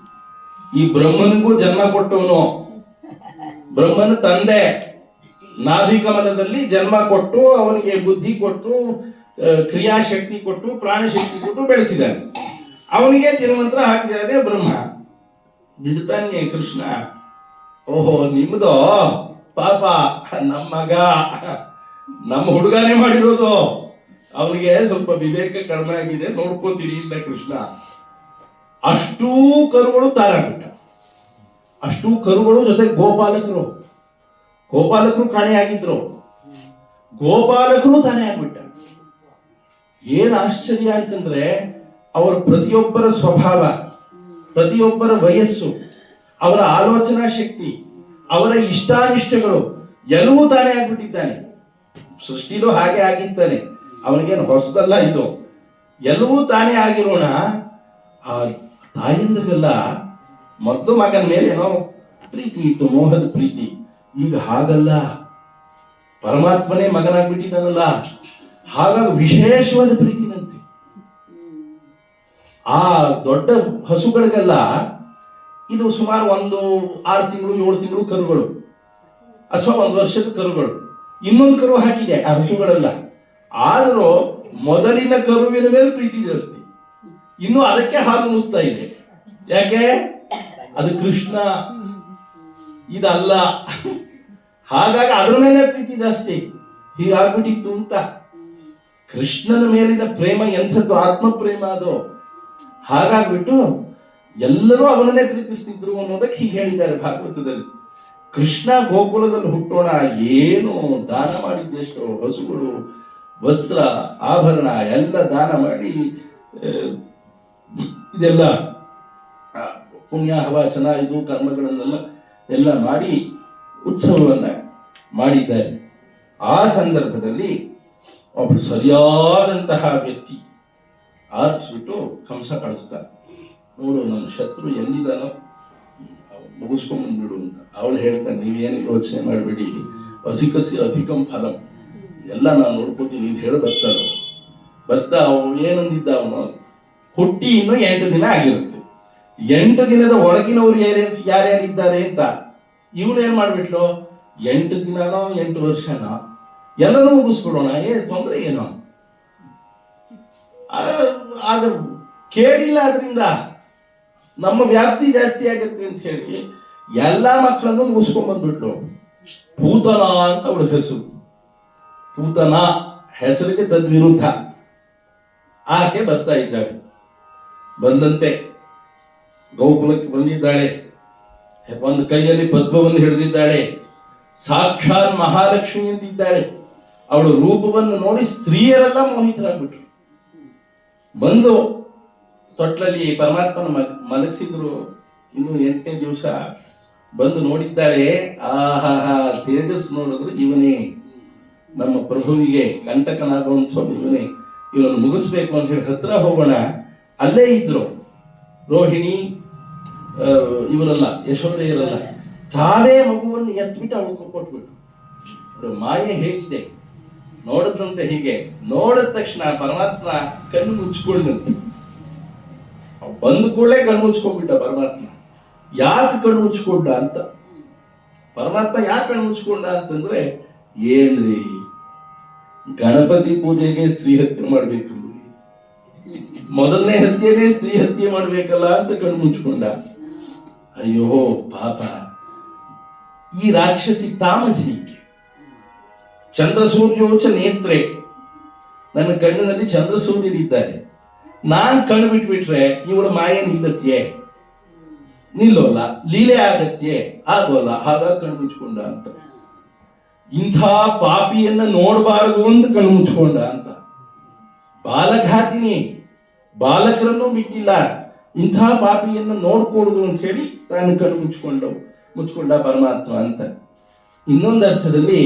A: ಈ ಬ್ರಹ್ಮನಿಗೂ ಜನ್ಮ ಕೊಟ್ಟವನು, ಬ್ರಹ್ಮನ ತಂದೆ. ನಾಭಿಕಮಲದಲ್ಲಿ ಜನ್ಮ ಕೊಟ್ಟು ಅವನಿಗೆ ಬುದ್ಧಿ ಕೊಟ್ಟು ಕ್ರಿಯಾಶಕ್ತಿ ಕೊಟ್ಟು ಪ್ರಾಣಶಕ್ತಿ ಕೊಟ್ಟು ಬೆಳೆಸಿದ್ದಾನೆ. ಅವನಿಗೆ ತಿರುಮಂತ್ರ ಹಾಕಿದಾನೆ ಬ್ರಹ್ಮ. ಬಿಡ್ತಾನೆ ಕೃಷ್ಣ. ಓಹೋ, ನಿಮ್ದು ಪಾಪ, ನಮ್ಮ ಮಗ, ನಮ್ಮ ಹುಡುಗನೇ ಮಾಡಿರೋದು, ಅವನಿಗೆ ಸ್ವಲ್ಪ ವಿವೇಕ ಕಡಿಮೆ ಆಗಿದೆ, ನೋಡ್ಕೋತೀರಿ ಇಲ್ಲ ಕೃಷ್ಣ. ಅಷ್ಟೂ ಕರುಗಳು ತಾರಾಗ್ಬಿಟ್ಟ. ಅಷ್ಟೂ ಕರುಗಳು ಜೊತೆ ಗೋಪಾಲಕರು ಕಾಣೆಯಾಗಿದ್ರು. ಗೋಪಾಲಕರು ತಾನೇ ಆಗ್ಬಿಟ್ಟ. ಏನ್ ಆಶ್ಚರ್ಯ ಅಂತಂದ್ರೆ, ಅವರ ಪ್ರತಿಯೊಬ್ಬರ ಸ್ವಭಾವ, ಪ್ರತಿಯೊಬ್ಬರ ವಯಸ್ಸು, ಅವರ ಆಲೋಚನಾ ಶಕ್ತಿ, ಅವರ ಇಷ್ಟಾನಿಷ್ಟಗಳು ಎಲ್ಲವೂ ತಾನೇ ಆಗ್ಬಿಟ್ಟಿದ್ದಾನೆ. ಸೃಷ್ಟಿಲೂ ಹಾಗೆ ಆಗಿದ್ದಾನೆ, ಅವನಿಗೇನು ಹೊಸದಲ್ಲ ಇದು. ಎಲ್ಲವೂ ತಾನೇ ಆಗಿರೋಣ. ಆ ತಾಯಂದ್ರಿಗೆಲ್ಲ ಮೊದಲು ಮಗನ ಮೇಲೆ ಏನೋ ಪ್ರೀತಿ ಇತ್ತು, ಮೋಹದ ಪ್ರೀತಿ. ಈಗ ಹಾಗಲ್ಲ, ಪರಮಾತ್ಮನೇ ಮಗನಾಗ್ಬಿಟ್ಟಿದ್ದಾನಲ್ಲ, ಹಾಗಾಗಿ ವಿಶೇಷವಾದ ಪ್ರೀತಿನಂತೆ. ಆ ದೊಡ್ಡ ಹಸುಗಳಿಗೆಲ್ಲ ಇದು ಸುಮಾರು 6 ತಿಂಗಳು 7 ತಿಂಗಳು ಕರುಗಳು, ಅಥವಾ 1 ವರ್ಷದ ಕರುಗಳು. ಇನ್ನೊಂದು ಕರು ಹಾಕಿದೆ ಆ ಹಸುಗಳೆಲ್ಲ. ಆದರೂ ಮೊದಲಿನ ಕರುವಿನ ಮೇಲೆ ಪ್ರೀತಿ ಜಾಸ್ತಿ. ಇನ್ನು ಅದಕ್ಕೆ ಹಾಲು ಮುಸ್ತಾ ಇದೆ. ಯಾಕೆ? ಅದು ಕೃಷ್ಣ, ಇದಲ್ಲ. ಹಾಗಾಗಿ ಅದ್ರ ಮೇಲೆ ಪ್ರೀತಿ ಜಾಸ್ತಿ. ಹೀಗಾಗ್ಬಿಟ್ಟಿತ್ತು ಅಂತ. ಕೃಷ್ಣನ ಮೇಲಿನ ಪ್ರೇಮ ಎಂಥದ್ದು, ಆತ್ಮ ಪ್ರೇಮ ಅದು. ಹಾಗಾಗ್ಬಿಟ್ಟು ಎಲ್ಲರೂ ಅವನನ್ನೇ ಪ್ರೀತಿಸ್ತಿದ್ರು ಅನ್ನೋದಕ್ಕೆ ಹೀಗೆ ಹೇಳಿದ್ದಾರೆ ಭಾಗವತದಲ್ಲಿ. ಕೃಷ್ಣ ಗೋಕುಲದಲ್ಲಿ ಹುಟ್ಟೋಣ, ಏನು ದಾನ ಮಾಡಿದ್ದೆಷ್ಟೋ ಹಸುಗಳು, ವಸ್ತ್ರ, ಆಭರಣ ಎಲ್ಲ ದಾನ ಮಾಡಿ, ಇದೆಲ್ಲ ಪುಣ್ಯಾಹವಾಚನ ಇದು ಕರ್ಮಗಳನ್ನೆಲ್ಲ ಎಲ್ಲ ಮಾಡಿ ಉತ್ಸವವನ್ನ ಮಾಡಿದ್ದಾರೆ. ಆ ಸಂದರ್ಭದಲ್ಲಿ ಒಬ್ಬರು ಸರಿಯಾದಂತಹ ವ್ಯಕ್ತಿ ಆರಿಸ್ಬಿಟ್ಟು ಕಂಸ ಕಳಿಸ್ತಾರೆ. ನೋಡು, ನಮ್ಮ ಶತ್ರು ಎಲ್ಲಿದ್ದಾನೋ ಮುಗಿಸ್ಕೊಂಡ್ಬಂದ್ಬಿಡು ಅಂತ. ಅವಳು ಹೇಳ್ತಾನೆ, ನೀವೇನು ಯೋಚನೆ ಮಾಡಬೇಡಿ, ಅಧಿಕಸಿ ಅಧಿಕಂ ಫಲಂ, ಎಲ್ಲ ನಾನು ನೋಡ್ಕೋತೀನಿ, ಇದು ಹೇಳಿ ಬರ್ತಾ ಅವನು ಏನಂದಿದ್ದ, ಅವನು ಹುಟ್ಟಿ ಇನ್ನು 8 ದಿನ ಆಗಿರುತ್ತೆ. 8 ದಿನದ ಒಳಗಿನವ್ರು ಯಾರ್ಯಾರಿದ್ದಾರೆ ಅಂತ ಇವನು ಏನ್ ಮಾಡ್ಬಿಟ್ಲು, 8 ದಿನನೋ 8 ವರ್ಷನೋ ಎಲ್ಲನೂ ಮುಗಿಸ್ಬಿಡೋಣ, ತೊಂದರೆ ಏನೋ. ಆಗ ಕೇಳಿಲ್ಲ, ಅದರಿಂದ ನಮ್ಮ ವ್ಯಾಪ್ತಿ ಜಾಸ್ತಿ ಆಗತ್ತೆ ಅಂತ ಹೇಳಿ ಎಲ್ಲಾ ಮಕ್ಕಳನ್ನು ಮುಗಿಸ್ಕೊಂಡ್ ಬಂದ್ಬಿಟ್ಲು. ಪೂತನ ಅಂತ ಅವಳ ಹೆಸರು. ಪೂತನ ಹೆಸರಿಗೆ ತದ್ವಿರುದ್ಧ ಆಕೆ ಬರ್ತಾ ಇದ್ದಾಳೆ. ಬಂದಂತೆ ಗೋಕುಲಕ್ಕೆ ಬಂದಿದ್ದಾಳೆ. ಒಂದು ಕೈಯಲ್ಲಿ ಪದ್ಮವನ್ನು ಹಿಡಿದಿದ್ದಾಳೆ. ಸಾಕ್ಷಾತ್ ಮಹಾಲಕ್ಷ್ಮಿ ಅಂತಿದ್ದಾಳೆ. ಅವಳ ರೂಪವನ್ನು ನೋಡಿ ಸ್ತ್ರೀಯರೆಲ್ಲ ಮೋಹಿತರಾಗ್ಬಿಟ್ರು. ಬಂದು ತೊಟ್ಲಲ್ಲಿ ಪರಮಾತ್ಮನ ಮಲಗಿಸಿದ್ರು. ಇನ್ನು 8ನೇ ದಿವಸ ಬಂದು ನೋಡಿದ್ದಾಳೆ. ಆಹಾ, ತೇಜಸ್ ನೋಡಿದ್ರು ಇವನೇ, ನಮ್ಮ ಪ್ರಭುವಿಗೆ ಕಂಟಕನಾಗುವಂಥವ್ರು ಇವನೇ, ಇವನನ್ನು ಮುಗಿಸ್ಬೇಕು ಅಂತ ಹೇಳಿ ಹತ್ರ ಹೋಗೋಣ. ಅಲ್ಲೇ ಇದ್ರು ರೋಹಿಣಿ, ಇವರೆಲ್ಲ ಯಶೋದೆಯರೆಲ್ಲ. ತಾವೇ ಮಗುವನ್ನು ಎತ್ಬಿಟ್ಟು ಅವಳು ಕೊಟ್ಬಿಟ್ರು. ಮಾಯೆ ಹೇಗಿದೆ ನೋಡಿದ್ರಂತೆ. ಹೀಗೆ ನೋಡಿದ ತಕ್ಷಣ ಪರಮಾತ್ಮ ಕಣ್ಣು ಮುಚ್ಕೊಂಡಂತೆ. ಬಂದ ಕೂಡಲೇ ಕಣ್ಣು ಮುಚ್ಕೊಂಡ್ಬಿಟ್ಟ ಪರಮಾತ್ಮ. ಯಾಕೆ ಕಣ್ಣು ಮುಚ್ಕೊಂಡ ಅಂತ, ಪರಮಾತ್ಮ ಯಾಕೆ ಕಣ್ಣು ಮುಚ್ಕೊಂಡ ಅಂತಂದ್ರೆ, ಏನ್ರಿ ಗಣಪತಿ ಪೂಜೆಗೆ ಸ್ತ್ರೀ ಹತ್ಯೆ ಮಾಡ್ಬೇಕು, ಮೊದಲನೇ ಹತ್ಯೆನೇ ಸ್ತ್ರೀ ಹತ್ಯೆ ಮಾಡ್ಬೇಕಲ್ಲ ಅಂತ ಕಣ್ಣು ಮುಚ್ಕೊಂಡ. ಅಯ್ಯೋ ಪಾಪ, ಈ ರಾಕ್ಷಸಿ ತಾಮಸಿ. ಚಂದ್ರ ಸೂರ್ಯೋಚ ನೇತ್ರೆ, ನನ್ನ ಕಣ್ಣಿನಲ್ಲಿ ಚಂದ್ರ ಸೂರ್ಯರಿದ್ದಾರೆ. ನಾನ್ ಕಣ್ಣು ಬಿಟ್ಬಿಟ್ರೆ ಇವಳ ಮಾಯೆ ನಿಲ್ಲತ್ಯೆ? ನಿಲ್ಲೋಲ್ಲ. ಲೀಲೆ ಆಗತ್ಯೆ? ಆಗೋಲ್ಲ. ಹಾಗಾಗಿ ಕಣ್ಣು ಮುಚ್ಕೊಂಡ ಅಂತ. ಇಂಥ ಪಾಪಿಯನ್ನ ನೋಡಬಾರದು ಅಂತ ಕಣ್ಣು ಮುಚ್ಕೊಂಡ ಅಂತ. ಬಾಲಘಾತಿನಿ, ಬಾಲಕರನ್ನು ಬಿಟ್ಟಿಲ್ಲ, ಇಂಥ ಪಾಪಿಯನ್ನು ನೋಡ್ಕೊಡುದು ಅಂತ ಹೇಳಿ ತಾನು ಕಣ್ಣು ಮುಚ್ಕೊಂಡ ಪರಮಾತ್ಮ ಅಂತ. ಇನ್ನೊಂದು ಅರ್ಥದಲ್ಲಿ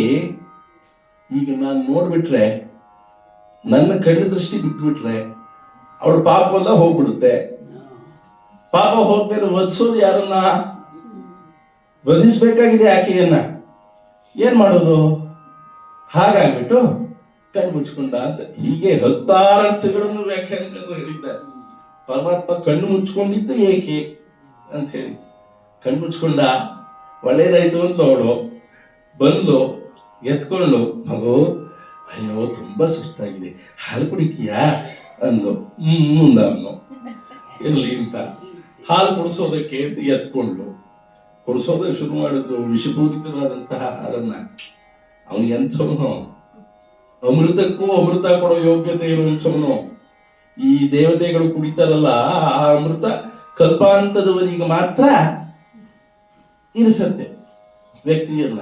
A: ಈಗ ನಾನು ನೋಡ್ಬಿಟ್ರೆ, ನನ್ನ ಕಣ್ಣು ದೃಷ್ಟಿ ಬಿಟ್ಬಿಟ್ರೆ ಅವಳ ಪಾಪವೆಲ್ಲ ಹೋಗ್ಬಿಡುತ್ತೆ. ಪಾಪ ಹೋದ್ಮೇಲೆ ವಧಿಸೋದು ಯಾರನ್ನ? ವಧಿಸ್ಬೇಕಾಗಿದೆ ಆಕೆಯನ್ನ. ಏನ್ ಮಾಡೋದು? ಹಾಗಾಗ್ಬಿಟ್ಟು ಕಣ್ಣು ಮುಚ್ಕೊಂಡ ಅಂತ. ಹೀಗೆ 16 ಅರ್ಥಗಳನ್ನು ವ್ಯಾಖ್ಯಾನಕರು ಹೇಳಿದ್ದಾರೆ. ಪರಮಾತ್ಮ ಕಣ್ಣು ಮುಚ್ಕೊಂಡಿದ್ದು ಏಕೆ ಅಂತ ಹೇಳಿ. ಕಣ್ಣು ಮುಚ್ಕೊಂಡ, ಒಳ್ಳೇದಾಯ್ತು ಅಂತ ಅವಳು ಬಂದು ಎತ್ಕೊಂಡು, ಮಗು ಅಯ್ಯೋ ತುಂಬಾ ಸುಸ್ತಾಗಿದೆ, ಹಾಲು ಕುಡಿತೀಯಾ ಅಂದು. ಮುಂದನ್ನು ಇರ್ಲಿ ಅಂತ ಹಾಲು ಕುಡಿಸೋದಕ್ಕೆ ಅಂತ ಎತ್ಕೊಂಡು ಕುಡಿಸೋದಕ್ಕೆ ಶುರು ಮಾಡಿದ್ರು. ವಿಷಪೂರಿತವಾದಂತಹ ಹಾಲನ್ನ. ಅವನು ಎಂಥವನು? ಅಮೃತಕ್ಕೂ ಅಮೃತ ಕೊಡೋ ಯೋಗ್ಯತೆ ಇರುವಂಥವನು. ಈ ದೇವತೆಗಳು ಕುಡಿತಾರಲ್ಲ, ಆ ಅಮೃತ ಕಲ್ಪಾಂತದವನಿಗೆ ಮಾತ್ರ ಇರಿಸತ್ತೆ ವ್ಯಕ್ತಿಯನ್ನ.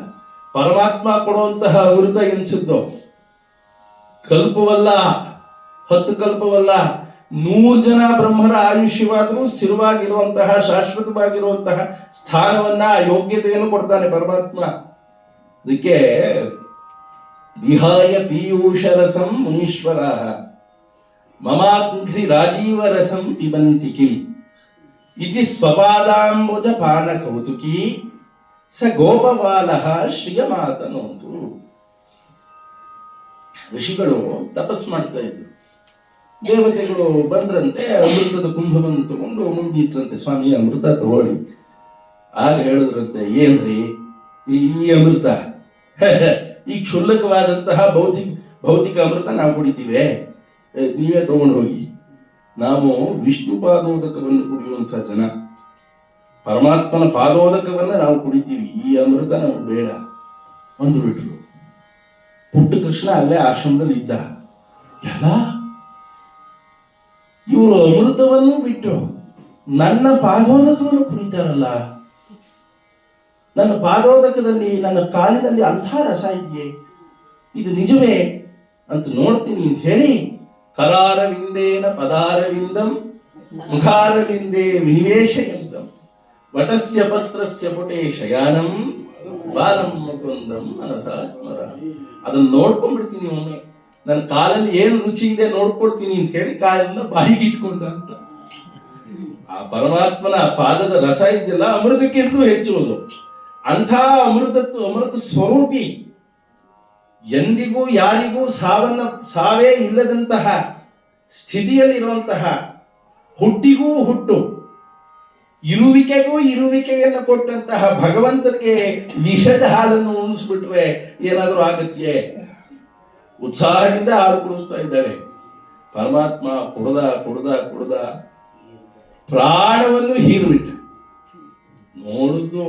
A: ಪರಮಾತ್ಮ ಕೊಡುವಂತಹ ಅಮೃತ ಎಂಥದ್ದು? ಕಲ್ಪವಲ್ಲ, 10 ಕಲ್ಪವಲ್ಲ, 100 ಜನ ಬ್ರಹ್ಮರ ಆಯುಷ್ಯವಾದರೂ ಸ್ಥಿರವಾಗಿರುವಂತಹ, ಶಾಶ್ವತವಾಗಿರುವಂತಹ ಸ್ಥಾನವನ್ನ, ಯೋಗ್ಯತೆಯನ್ನು ಕೊಡ್ತಾನೆ ಪರಮಾತ್ಮ. ಅದಕ್ಕೆ ವಿಹಾಯ ಪೀಯೂಷ ರಸಂ ಮುನೀಶ್ವರ ಮಮಾಗ್ರಿ ರಾಜೀವ ರಸಂ ಪಿಬಂತಿ ಕಿಂ ಇತಿ ಸ್ವಪಾದಾಂಬುಜ ಪಾನ ಕೌತುಕಿ ಸ ಗೋಪಬಾಲಃ ಶ್ರಿಯಮಾತನೋತು. ಋಷಿಗಳು ತಪಸ್ ಮಾಡ್ತಾ ಇದ್ರು. ದೇವತೆಗಳು ಬಂದ್ರಂತೆ, ಅಮೃತದ ಕುಂಭವನ್ನು ತಗೊಂಡು ಮುಂದಿಟ್ರಂತೆ. ಸ್ವಾಮಿ ಅಮೃತ ತಗೊಳ್ಳಿ. ಆಗ ಹೇಳಿದ್ರಂತೆ, ಏನ್ರಿ ಈ ಅಮೃತ? ಈ ಕ್ಷುಲ್ಲಕವಾದಂತಹ ಭೌತಿಕ ಅಮೃತ ನಾವು ಕುಡಿತೀವಿ, ನೀವೇ ತಗೊಂಡು ಹೋಗಿ. ನಾವು ವಿಷ್ಣು ಪಾದೋದಕವನ್ನು ಕುಡಿಯುವಂತಹ ಜನ, ಪರಮಾತ್ಮನ ಪಾದೋದಕವನ್ನ ನಾವು ಕುಡಿತೀವಿ, ಈ ಅಮೃತ ನಮ್ಗೆ ಬೇಡ ಅಂದ್ಬಿಟ್ರು. ಪುಟ್ಟ ಕೃಷ್ಣ ಅಲ್ಲೇ ಆಶ್ರಮದಲ್ಲಿ ಇದ್ದ. ಎಲ್ಲ ಇವರು ಅಮೃತವನ್ನು ಬಿಟ್ಟು ನನ್ನ ಪಾದೋದಕವನ್ನು ಕುಡಿತಾರಲ್ಲ, ನನ್ನ ಪಾದೋದಕದಲ್ಲಿ, ನನ್ನ ಕಾಲಿನಲ್ಲಿ ಅಂಥ ರಸ ಇದೆಯೇ, ಇದು ನಿಜವೇ ಅಂತ ನೋಡ್ತೀನಿ ಅಂತ ಹೇಳಿ, ಕರಾರವಿಂದೇನ ಪದಾರವಿಂದಂ ಮುಖಾರವಿಂದೇ ವಿನಿವೇಶಯಂತಂ ವಟಸ್ಯ ಪತ್ರಸ್ಯ ಪುಟೇ ಶಯಾನಂ ಬಾಲಂ ಮುಕುಂದಂ ಮನಸಾ ಸ್ಮರ. ಅದನ್ನ ನೋಡ್ಕೊಂಡ್ಬಿಡ್ತೀನಿ ಒಮ್ಮೆ, ನನ್ನ ಕಾಲಲ್ಲಿ ಏನು ರುಚಿ ಇದೆ ನೋಡ್ಕೊಡ್ತೀನಿ ಅಂತ ಹೇಳಿ ಕಾಲನ್ನ ಬಾಯಿಗೆ ಇಟ್ಕೊಂಡ ಅಂತ. ಆ ಪರಮಾತ್ಮನ ಪಾದದ ರಸ ಇದೆಯಲ್ಲ, ಅಮೃತಕ್ಕಿಂತ ಹೆಚ್ಚುವುದು. ಅಂಥ ಅಮೃತ ಸ್ವರೂಪಿ, ಎಂದಿಗೂ ಯಾರಿಗೂ ಸಾವೇ ಇಲ್ಲದಂತಹ ಸ್ಥಿತಿಯಲ್ಲಿರುವಂತಹ, ಹುಟ್ಟಿಗೂ ಹುಟ್ಟು, ಇರುವಿಕೆಗೂ ಇರುವಿಕೆಯನ್ನು ಕೊಟ್ಟಂತಹ ಭಗವಂತನಿಗೆ ವಿಷದ ಹಾಲನ್ನು ಉಣಿಸ್ಬಿಟ್ರೆ ಏನಾದರೂ ಆಗತ್ಯೆ? ಉತ್ಸಾಹದಿಂದ ಹಾಲು ಕುಡಿಸ್ತಾ ಇದ್ದಾಳೆ. ಪರಮಾತ್ಮ ಕುಡ್ದ ಪ್ರಾಣವನ್ನು ಹೀರ್ಬಿಟ್ಟ. ನೋಡುದು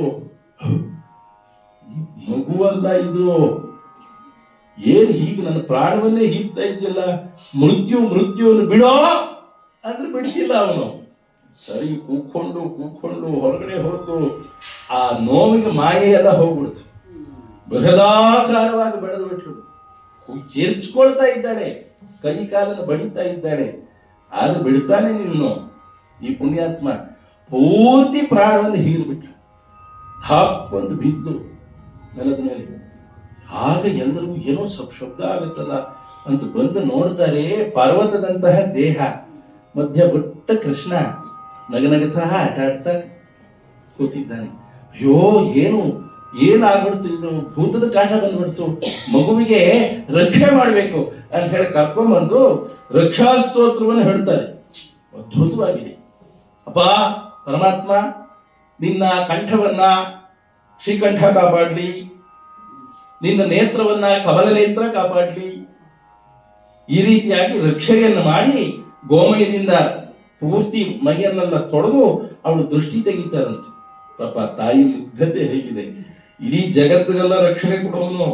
A: ಮಗುವಲ್ಲ ಇದು, ಏನ್ ಹೀಗೆ ನನ್ನ ಪ್ರಾಣವನ್ನೇ ಹೀರ್ತಾ ಇದೆಯಲ್ಲ, ಮೃತ್ಯುವನ್ನು ಬಿಡೋ ಅಂದ್ರೆ ಬಿಡ್ತಿಲ್ಲ ಅವನು. ಸರಿ ಕೂತ್ಕೊಂಡು ಹೊರಗಡೆ ಹೊರತು ಆ ನೋವಿಗೆ ಮಾಯೆ ಎಲ್ಲ ಹೋಗ್ಬಿಡ್ತು. ಬೃಹದಾಕಾರವಾಗಿ ಬೆಳೆದು ಬಿಟ್ರು. ಎರ್ಚ್ಕೊಳ್ತಾ ಇದ್ದಾಳೆ, ಕೈ ಕಾಲನ್ನು ಬಡಿತಾ ಇದ್ದಾಳೆ. ಆದ್ರೆ ಬಿಡ್ತಾನೆ ನೀನು. ಈ ಪುಣ್ಯಾತ್ಮ ಪೂರ್ತಿ ಪ್ರಾಣವನ್ನು ಹೀರ್ಬಿಟ್ಟ. ಧಾಪ್ ಬಿದ್ದು ನೆಲದ ಮೇಲೆ. ಆಗ ಎಲ್ಲರಿಗೂ ಏನೋ ಶಬ್ದ ಆಗುತ್ತಲ್ಲ ಅಂತ ಬಂದು ನೋಡ್ತಾರೆ. ಪರ್ವತದಂತಹ ದೇಹ, ಮಧ್ಯ ಪುಟ್ಟ ಕೃಷ್ಣ ನಗನಗತಾ ಆಟ ಆಡ್ತಾ ಕೂತಿದ್ದಾನೆ. ಅಯ್ಯೋ ಏನಾಗ್ಬಿಡ್ತು, ಇದು ಭೂತದ ಕಾಟ ಬಂದ್ಬಿಡ್ತು, ಮಗುವಿಗೆ ರಕ್ಷೆ ಮಾಡ್ಬೇಕು ಅಂತ ಹೇಳಿ ಕರ್ಕೊಂಡ್ಬಂದು ರಕ್ಷಾ ಸ್ತೋತ್ರವನ್ನು ಹೇಳ್ತಾರೆ. ಅದ್ಭುತವಾಗಿದೆ. ಅಪ್ಪ ಪರಮಾತ್ಮ, ನಿನ್ನ ಕಂಠವನ್ನ ಶ್ರೀಕಂಠ ಕಾಪಾಡ್ಲಿ, ನಿನ್ನ ನೇತ್ರವನ್ನ ಕಮಲ ನೇತ್ರ ಕಾಪಾಡ್ಲಿ. ಈ ರೀತಿಯಾಗಿ ರಕ್ಷೆಯನ್ನು ಮಾಡಿ ಗೋಮಯದಿಂದ ಪೂರ್ತಿ ಮೈಯನ್ನೆಲ್ಲ ತೊಳೆದು ಅವಳು ದೃಷ್ಟಿ ತೆಗಿತಾರಂತೆ. ಪಾಪ ತಾಯಿ ಮುಗ್ಧತೆ ಹೇಗಿದೆ. ಇಡೀ ಜಗತ್ತಿಗೆಲ್ಲ ರಕ್ಷಣೆ ಕೊಡೋನು,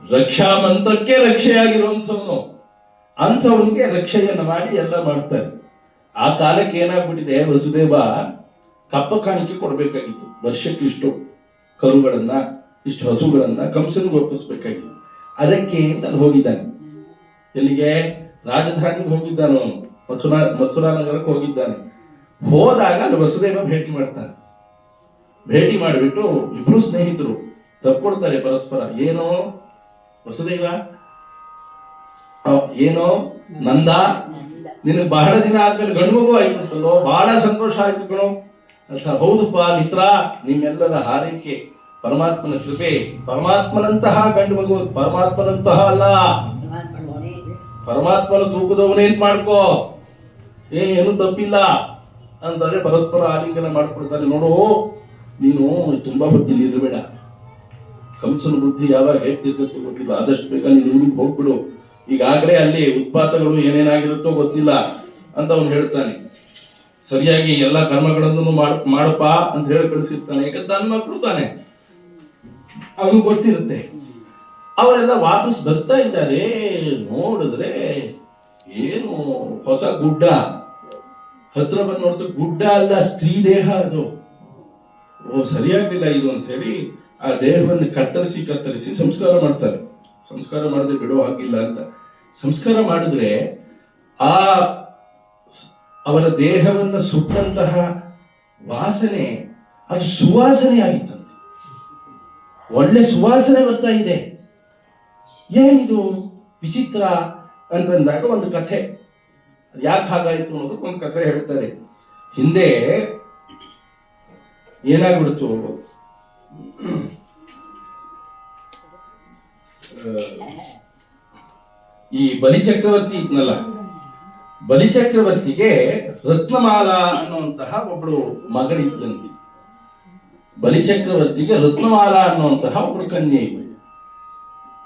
A: ರಕ್ಷಾ ಮಂತ್ರಕ್ಕೆ ರಕ್ಷೆಯಾಗಿರುವಂಥವನು, ಅಂಥವನಿಗೆ ರಕ್ಷೆಯನ್ನು ಮಾಡಿ ಎಲ್ಲ ಮಾಡ್ತಾರೆ. ಆ ಕಾಲಕ್ಕೆ ಏನಾಗ್ಬಿಟ್ಟಿದೆ, ವಸುದೇವ ಕಪ್ಪ ಕಾಣಿಕೆ ಕೊಡಬೇಕಾಗಿತ್ತು. ವರ್ಷಕ್ಕೆ ಇಷ್ಟು ಕರುಗಳನ್ನ, ಇಷ್ಟು ಹಸುಗಳನ್ನ ಕಂಸನಿಗೆ ಒಪ್ಪಿಸ್ಬೇಕಾಗಿತ್ತು. ಅದಕ್ಕೆ ನಾನು ಹೋಗಿದ್ದಾನೆ. ಎಲ್ಲಿಗೆ? ರಾಜಧಾನಿಗೆ ಹೋಗಿದ್ದಾನು, ಮಥುರಾ ನಗರಕ್ಕೆ ಹೋಗಿದ್ದಾನೆ. ಹೋದಾಗ ಅಲ್ಲಿ ವಸುದೇವ ಭೇಟಿ ಮಾಡ್ತಾನೆ. ಭೇಟಿ ಮಾಡಿಬಿಟ್ಟು ಇಬ್ರು ಸ್ನೇಹಿತರು ತಪ್ಕೊಳ್ತಾರೆ ಪರಸ್ಪರ. ಏನೋ ವಸುದೇವ, ಏನೋ ನಂದ, ನಿನಗೆ ಬಹಳ ದಿನ ಆದ್ಮೇಲೆ ಗಂಡು ಮಗು ಆಯ್ತಂತಲ್ಲೋ, ಬಹಳ ಸಂತೋಷ ಆಯ್ತು ಕಣೋ ಅಂತ. ಹೌದಪ್ಪ ಮಿತ್ರ, ನಿಮ್ಮೆಲ್ಲರ ಹಾರೈಕೆ, ಪರಮಾತ್ಮನ ಕೃಪೆ. ಪರಮಾತ್ಮನಂತಹ ಗಂಡು ಮಗು, ಪರಮಾತ್ಮನಂತಹ ಅಲ್ಲ, ಪರಮಾತ್ಮನ ತೂಕದವನೇನ್ ಮಾಡ್ಕೋ, ಏನು ತಪ್ಪಿಲ್ಲ ಅಂತಂದ್ರೆ ಪರಸ್ಪರ ಆಲಿಂಗನ ಮಾಡ್ಕೊಡ್ತಾರೆ. ನೋಡು, ನೀನು ತುಂಬಾ ಹೊತ್ತಿಲ್ಲಿ ಇರಬೇಡ, ಕಂಸನ ಬುದ್ಧಿ ಯಾವಾಗ ಹೇಳ್ತಿರ್ತೋ ಗೊತ್ತಿಲ್ಲ, ಆದಷ್ಟು ಬೇಗ ನೀನು ಊರಿಗೆ ಹೋಗ್ಬಿಡು, ಈಗಾಗಲೇ ಅಲ್ಲಿ ಉತ್ಪಾತಗಳು ಏನೇನಾಗಿರುತ್ತೋ ಗೊತ್ತಿಲ್ಲ ಅಂತ ಅವನು ಹೇಳ್ತಾನೆ. ಸರಿಯಾಗಿ ಎಲ್ಲ ಕರ್ಮಗಳನ್ನು ಮಾಡಪ್ಪ ಅಂತ ಹೇಳಿ ಕಳಿಸಿರ್ತಾನೆ. ಯಾಕಂದ್ರೆ ತನ್ನ ಮಕ್ಕಳು ತಾನೆ, ಅವನು ಗೊತ್ತಿರುತ್ತೆ. ಅವರೆಲ್ಲ ವಾಪಸ್ ಬರ್ತಾ ಇದ್ದಾರೆ. ನೋಡಿದ್ರೆ ಏನು ಹೊಸ ಗುಡ್ಡ, ಹತ್ರ ಬಂದು ನೋಡ್ತಾರೆ, ಗುಡ್ಡ ಅಲ್ಲ, ಸ್ತ್ರೀ ದೇಹ ಅದು. ಓ, ಸರಿಯಾಗಿಲ್ಲ ಇದು ಅಂತ ಹೇಳಿ ಆ ದೇಹವನ್ನು ಕತ್ತರಿಸಿ ಸಂಸ್ಕಾರ ಮಾಡ್ತಾರೆ. ಸಂಸ್ಕಾರ ಮಾಡದೆ ಬಿಡೋ ಹಾಗಿಲ್ಲ ಅಂತ. ಸಂಸ್ಕಾರ ಮಾಡಿದ್ರೆ ಆ ಅವರ ದೇಹವನ್ನು ಸುಟ್ಟಂತಹ ವಾಸನೆ ಅದು ಸುವಾಸನೆ ಆಗಿತ್ತಂತೆ. ಒಳ್ಳೆ ಸುವಾಸನೆ ಬರ್ತಾ ಇದೆ. ಏನಿದು ವಿಚಿತ್ರ ಅಂತಂದಾಗ ಒಂದು ಕಥೆ, ಯಾಕೆ ಹಾಗಾಯ್ತು ಅನ್ನೋದಕ್ಕೆ ಒಂದು ಕಥೆ ಹೇಳ್ತಾರೆ. ಹಿಂದೆ ಏನಾಗ್ಬಿಡ್ತು, ಈ ಬಲಿಚಕ್ರವರ್ತಿ ಇದ್ನಲ್ಲ, ಬಲಿಚಕ್ರವರ್ತಿಗೆ ರತ್ನಮಾಲಾ ಅನ್ನುವಂತಹ ಒಬ್ಬಳು ಮಗಳಿದ್ಲಂತೆ. ಬಲಿಚಕ್ರವರ್ತಿಗೆ ರತ್ನಮಾಲಾ ಅನ್ನುವಂತಹ ಒಬ್ಬಳು ಕನ್ಯೆ ಇದ್ಲು.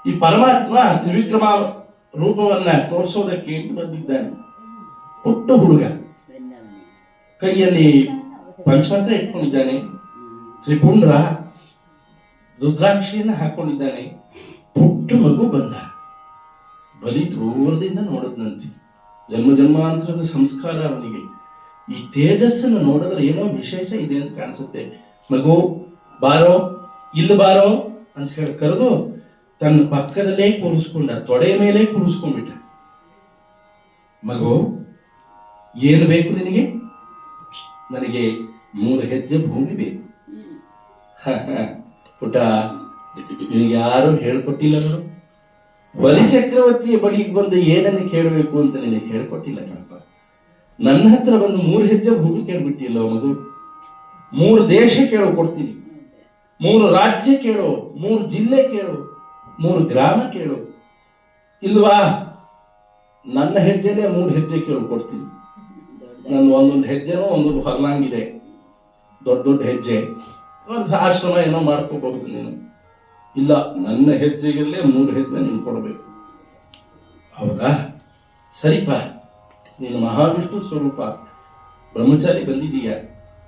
A: ಈ ಪರಮಾತ್ಮ ತ್ರಿವಿಕ್ರಮ ರೂಪವನ್ನ ತೋರಿಸೋದಕ್ಕೆ ಬಂದಿದ್ದಾನೆ. ಪುಟ್ಟ ಹುಡುಗ, ಕೈಯಲ್ಲಿ ಪಂಚಪಾತ್ರ ಇಟ್ಕೊಂಡಿದ್ದಾನೆ, ತ್ರಿಪುಂಡ್ರ ರುದ್ರಾಕ್ಷಿಯನ್ನ ಹಾಕೊಂಡಿದ್ದಾನೆ. ಪುಟ್ಟ ಮಗು ಬಂದ. ಬಲಿ ದೂರದಿಂದ ನೋಡದ್ನಂತೆ. ಜನ್ಮಾಂತರದ ಸಂಸ್ಕಾರ ಅವನಿಗೆ. ಈ ತೇಜಸ್ಸನ್ನು ನೋಡಿದ್ರೆ ಏನೋ ವಿಶೇಷ ಇದೆ ಅಂತ ಕಾಣಿಸುತ್ತೆ. ಮಗು ಬಾರೋ, ಇಲ್ಲಿ ಬಾರೋ ಅಂತ ಹೇಳಿ ಕರೆದು ತನ್ನ ಪಕ್ಕದಲ್ಲೇ ಕೂರಿಸ್ಕೊಂಡ, ತೊಡೆ ಮೇಲೆ ಕೂರಿಸ್ಕೊಂಡ್ಬಿಟ್ಟ. ಮಗು, ಏನು ಬೇಕು ನಿನಗೆ? ನನಗೆ 3 ಹೆಜ್ಜೆ ಭೂಮಿ ಬೇಕು. ಪುಟ, ನಿನಗೆ ಯಾರು ಹೇಳ್ಕೊಟ್ಟಿಲ್ಲ ನೋಡು. ಬಲಿಚಕ್ರವರ್ತಿಯ ಬಳಿಗೆ ಬಂದು ಏನನ್ನು ಕೇಳಬೇಕು ಅಂತ ನಿನಗೆ ಹೇಳ್ಕೊಟ್ಟಿಲ್ಲ ಕಣಪ್ಪ. ನನ್ನ ಹತ್ರ ಬಂದು 3 ಹೆಜ್ಜೆ ಭೂಮಿ ಕೇಳ್ಬಿಟ್ಟಿಲ್ಲ ಮಗು. 3 ದೇಶ ಕೇಳೋ ಕೊಡ್ತೀನಿ, 3 ರಾಜ್ಯ ಕೇಳೋ, 3 ಜಿಲ್ಲೆ ಕೇಳೋ, 3 ಗ್ರಾಮ ಕೇಳು. ಇಲ್ವಾ, ನನ್ನ ಹೆಜ್ಜೆನೇ 3 ಹೆಜ್ಜೆ ಕೇಳು ಕೊಡ್ತೀನಿ. ನನ್ನ ಒಂದೊಂದು ಹೆಜ್ಜೆನೂ ಒಂದೊಂದು ಹೊರಲಾಂಗಿದೆ, ದೊಡ್ಡ ಹೆಜ್ಜೆ. ಒಂದು ಆಶ್ರಮ ಏನೋ ಮಾಡ್ಕೋಬಹುದು ನೀನು. ಇಲ್ಲ, ನನ್ನ ಹೆಜ್ಜೆಗಲ್ಲೇ 3 ಹೆಜ್ಜೆ ನೀನು ಕೊಡಬೇಕು. ಹೌದಾ, ಸರಿಪ, ನೀನು ಮಹಾವಿಷ್ಣು ಸ್ವರೂಪ ಬ್ರಹ್ಮಚಾರಿ ಬಂದಿದೀಯ,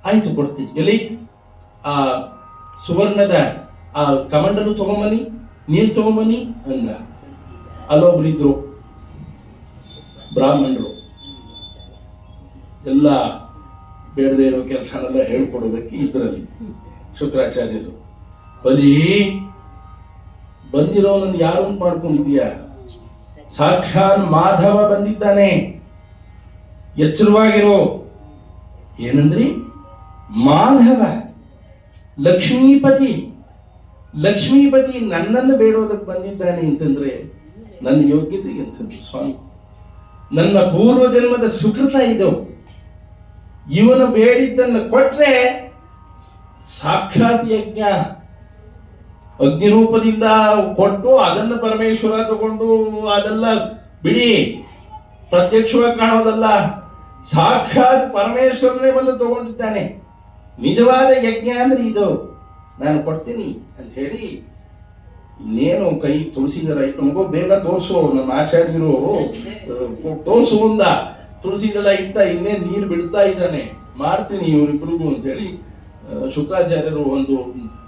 A: ಆಯ್ತು ಕೊಡ್ತೀನಿ. ಎಲ್ಲಿ ಆ ಸುವರ್ಣದ ಆ ಕಮಂಡಲು ತಗೊಂಬನಿ, ನೀರು ತಗೊಂಬನಿ ಅಂದ. ಅಲ್ಲೊಬ್ರಿದ್ರು ಬ್ರಾಹ್ಮಣರು, ಎಲ್ಲ ಬೇಡದೇ ಇರೋ ಕೆಲಸನೆಲ್ಲ ಹೇಳ್ಕೊಡೋದಕ್ಕೆ ಇದರಲ್ಲಿ ಶುಕ್ರಾಚಾರ್ಯರು. ಬಲಿ ಬಂದಿರೋನನ್ನು ಯಾರು ಮಾಡ್ಕೊಂಡಿದ್ಯಾ? ಸಾಕ್ಷಾತ್ ಮಾಧವ ಬಂದಿದ್ದಾನೆ, ಎಚ್ಚರವಾಗಿರೋ. ಏನಂದ್ರಿ? ಮಾಧವ, ಲಕ್ಷ್ಮೀಪತಿ. ಲಕ್ಷ್ಮೀಪತಿ ನನ್ನನ್ನು ಬೇಡೋದಕ್ಕೆ ಬಂದಿದ್ದಾನೆ ಅಂತಂದ್ರೆ ನನ್ನ ಯೋಗ್ಯತೆ ಎಂಥದ್ದು ಸ್ವಾಮಿ, ನನ್ನ ಪೂರ್ವ ಜನ್ಮದ ಸುಕೃತ ಇದು. ಇವನು ಬೇಡಿದ್ದನ್ನು ಕೊಟ್ರೆ ಸಾಕ್ಷಾತ್ ಯಜ್ಞ, ಅಗ್ನಿರೂಪದಿಂದ ಕೊಟ್ಟು ಅದನ್ನು ಪರಮೇಶ್ವರ ತಗೊಂಡು ಅದೆಲ್ಲ ಬಿಡಿ, ಪ್ರತ್ಯಕ್ಷವಾಗಿ ಕಾಣೋದಲ್ಲ, ಸಾಕ್ಷಾತ್ ಪರಮೇಶ್ವರನೇ ಬಂದು ತಗೊಂಡಿದ್ದಾನೆ. ನಿಜವಾದ ಯಜ್ಞ ಅಂದ್ರೆ ಇದು, ನಾನು ಕೊಡ್ತೀನಿ ಅಂತ ಹೇಳಿ ಇನ್ನೇನು ಕೈ ತುಳಸಿ ದಳ ಇಟ್ಟು, ಮಗು ಬೇಗ ತೋರಿಸು, ನಮ್ಮ ಆಚಾರ್ಯರು ತೋರಿಸು ಅಂದ. ತುಳಸಿ ದಳ ಇಟ್ಟ, ಇನ್ನೇನು ನೀರು ಬಿಡ್ತಾ ಇದ್ದಾನೆ, ಮಾಡ್ತೀನಿ ಇವರಿಬ್ರಿಗೂ ಅಂತ ಹೇಳಿ ಶುಕ್ರಾಚಾರ್ಯರು ಒಂದು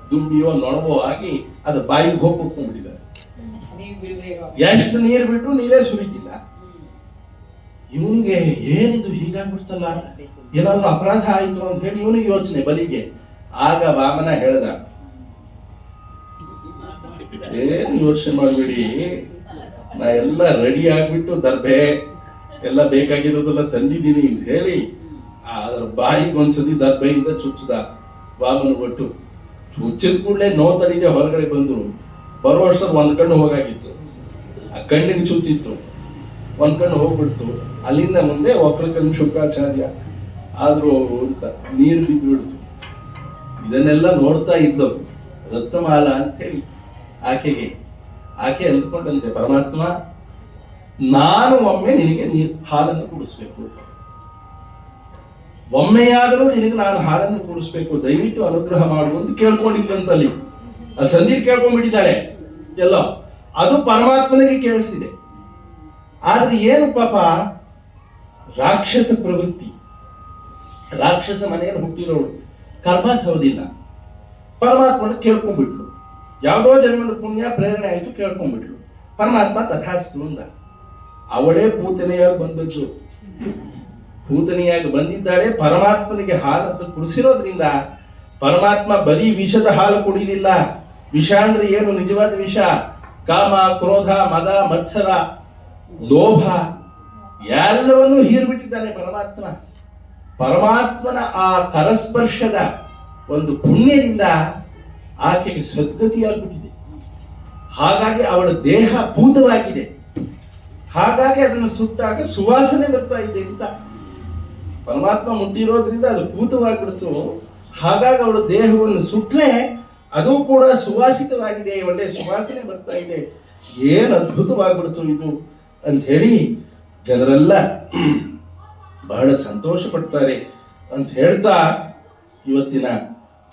A: ದುಂಬಿಯೋ ನೊಣವೋ ಆಗಿ ಅದು ಬಾಯಿಗೆ ಹೋಗಿ ಕೂತ್ಕೊಂಡ್ಬಿಟ್ಟಿದ್ದಾರೆ. ಎಷ್ಟು ನೀರು ಬಿಟ್ರು ನೀರೇ ಸುರಿತಿಲ್ಲ. ಇವನಿಗೆ ಏನಿದು ಹೀಗಾಗ್ಬಿಡ್ತಲ್ಲ, ಏನಾದ್ರೂ ಅಪರಾಧ ಆಯ್ತು ಅಂತ ಹೇಳಿ ಇವನಿಗೆ ಯೋಚನೆ ಬಲಿಗೆ. ಆಗ ವಾಮನ ಹೇಳ್ದ, ಏನು ಯೋಚನೆ ಮಾಡಬೇಡಿ, ನಾ ಎಲ್ಲ ರೆಡಿ ಆಗ್ಬಿಟ್ಟು ದರ್ಬೆ ಎಲ್ಲ ಬೇಕಾಗಿರೋದೆಲ್ಲ ತಂದಿದ್ದೀನಿ ಅಂತ ಹೇಳಿ ಅದ್ರ ಬಾಯಿಗೆ ಒಂದ್ಸತಿ ದರ್ಬೆಯಿಂದ ಚುಚ್ಚದ ವಾಮನ ಕೊಟ್ಟು ಚುಚ್ಚಿದ ಕೂಡಲೇ ನೋತಲಿಗೆ ಹೊರಗಡೆ ಬಂದ್ರು. ಬರುವಷ್ಟರಲ್ಲಿ ಒಂದ್ ಕಣ್ಣು ಹೋಗಾಗಿತ್ತು, ಆ ಕಣ್ಣಿಗೆ ಚುಚ್ಚಿತ್ತು, ಒಂದ್ ಕಣ್ಣು ಹೋಗ್ಬಿಡ್ತು. ಅಲ್ಲಿಂದ ಮುಂದೆ ಒಕ್ಕಲಕನ್ ಶುಕ್ರಾಚಾರ್ಯ ಆದ್ರೂ ಅವರು ಅಂತ ನೀರು ಬಿದ್ದು ಬಿಡ್ತು. ಇದನ್ನೆಲ್ಲ ನೋಡ್ತಾ ಇದ್ಲು ರತ್ನಮಾಲ ಅಂತ ಹೇಳಿ ಆಕೆ ಅಂದ್ಕೊಂಡಂತೆ, ಪರಮಾತ್ಮ ನಾನು ಒಮ್ಮೆ ನಿನಗೆ ಹಾಲನ್ನು ಕುಡಿಸ್ಬೇಕು, ಒಮ್ಮೆಯಾದರೂ ನಿನಗೆ ನಾನು ಹಾಲನ್ನು ಕುಡಿಸ್ಬೇಕು, ದಯವಿಟ್ಟು ಅನುಗ್ರಹ ಮಾಡು ಅಂತ ಕೇಳ್ಕೊಂಡಿದ್ದಂತಲ್ಲಿ. ಅದು ಸಂಧಿ ಕೇಳ್ಕೊಂಡ್ಬಿಟ್ಟಿದ್ದಾಳೆ ಎಲ್ಲ, ಅದು ಪರಮಾತ್ಮನಿಗೆ ಕೇಳಿಸಿದೆ. ಆದ್ರೆ ಏನು ಪಾಪ ರಾಕ್ಷಸ ಪ್ರವೃತ್ತಿ, ರಾಕ್ಷಸ ಮನೆಯಲ್ಲಿ ಹುಟ್ಟಿರೋಳು ಕರ್ಮ ಸೌದಿಲ್ಲ, ಪರಮಾತ್ಮನ ಕೇಳ್ಕೊಂಡ್ಬಿಟ್ಲು. ಯಾವುದೋ ಜನ್ಮದ ಪುಣ್ಯ ಪ್ರೇರಣೆ ಆಯಿತು, ಕೇಳ್ಕೊಂಡ್ಬಿಟ್ಲು. ಪರಮಾತ್ಮ ತಥಾಸ್ತು ಅಂದ. ಅವಳೇ ಪೂತನೆಯಾಗಿ ಬಂದದ್ದು, ಪೂತನೆಯಾಗಿ ಬಂದಿದ್ದಾಳೆ. ಪರಮಾತ್ಮನಿಗೆ ಹಾಲನ್ನು ಕುಡಿಸಿರೋದ್ರಿಂದ ಪರಮಾತ್ಮ ಬರೀ ವಿಷದ ಹಾಲು ಕುಡಿಲಿಲ್ಲ. ವಿಷ ಅಂದ್ರೆ ಏನು? ನಿಜವಾದ ವಿಷ. ಕಾಮ, ಕ್ರೋಧ, ಮದ, ಮತ್ಸರ, ಲೋಭ ಎಲ್ಲವನ್ನೂ ಹೀರ್ಬಿಟ್ಟಿದ್ದಾನೆ ಪರಮಾತ್ಮ. ಪರಮಾತ್ಮನ ಆ ಕರಸ್ಪರ್ಶದ ಒಂದು ಪುಣ್ಯದಿಂದ ಆಕೆಗೆ ಸದ್ಗತಿಯಾಗ್ಬಿಟ್ಟಿದೆ. ಹಾಗಾಗಿ ಅವಳ ದೇಹ ಪೂತವಾಗಿದೆ. ಹಾಗಾಗಿ ಅದನ್ನು ಸುಟ್ಟಾಗ ಸುವಾಸನೆ ಬರ್ತಾ ಇದೆ ಅಂತ. ಪರಮಾತ್ಮ ಮುಟ್ಟಿರೋದ್ರಿಂದ ಅದು ಪೂತವಾಗಿಬಿಡ್ತು. ಹಾಗಾಗಿ ಅವಳ ದೇಹವನ್ನು ಸುಟ್ರೆ ಅದು ಕೂಡ ಸುವಾಸಿತವಾಗಿದೆ, ಒಳ್ಳೆ ಸುವಾಸನೆ ಬರ್ತಾ ಇದೆ. ಏನು ಅದ್ಭುತವಾಗ್ಬಿಡ್ತು ಇದು ಅಂತ ಹೇಳಿ ಜನರೆಲ್ಲ ಬಹಳ ಸಂತೋಷ ಪಡ್ತಾರೆ ಅಂತ ಹೇಳ್ತಾ ಇವತ್ತಿನ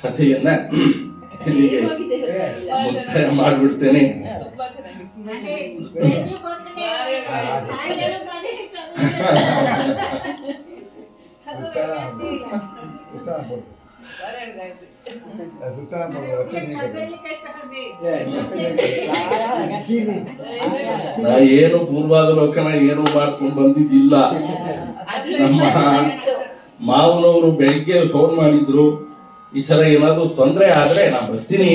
A: ಕಥೆಯನ್ನ ಇಲ್ಲಿಗೆ ಮುಕ್ತಾಯ ಮಾಡ್ಬಿಡ್ತೇನೆ. ನಾ ಏನು ಪೂರ್ವಾವಲೋಕನ ಏನು ಮಾಡ್ಕೊಂಡು ಬಂದಿದ್ದಿಲ್ಲ. ನಮ್ಮ ಮಾವನವರು ಬೆಳಿಗ್ಗೆ ಫೋನ್ ಮಾಡಿದ್ರು, ಈ ತರ ಏನಾದ್ರು ತೊಂದರೆ ಆದ್ರೆ ನಾ ಬರ್ತೀನಿ,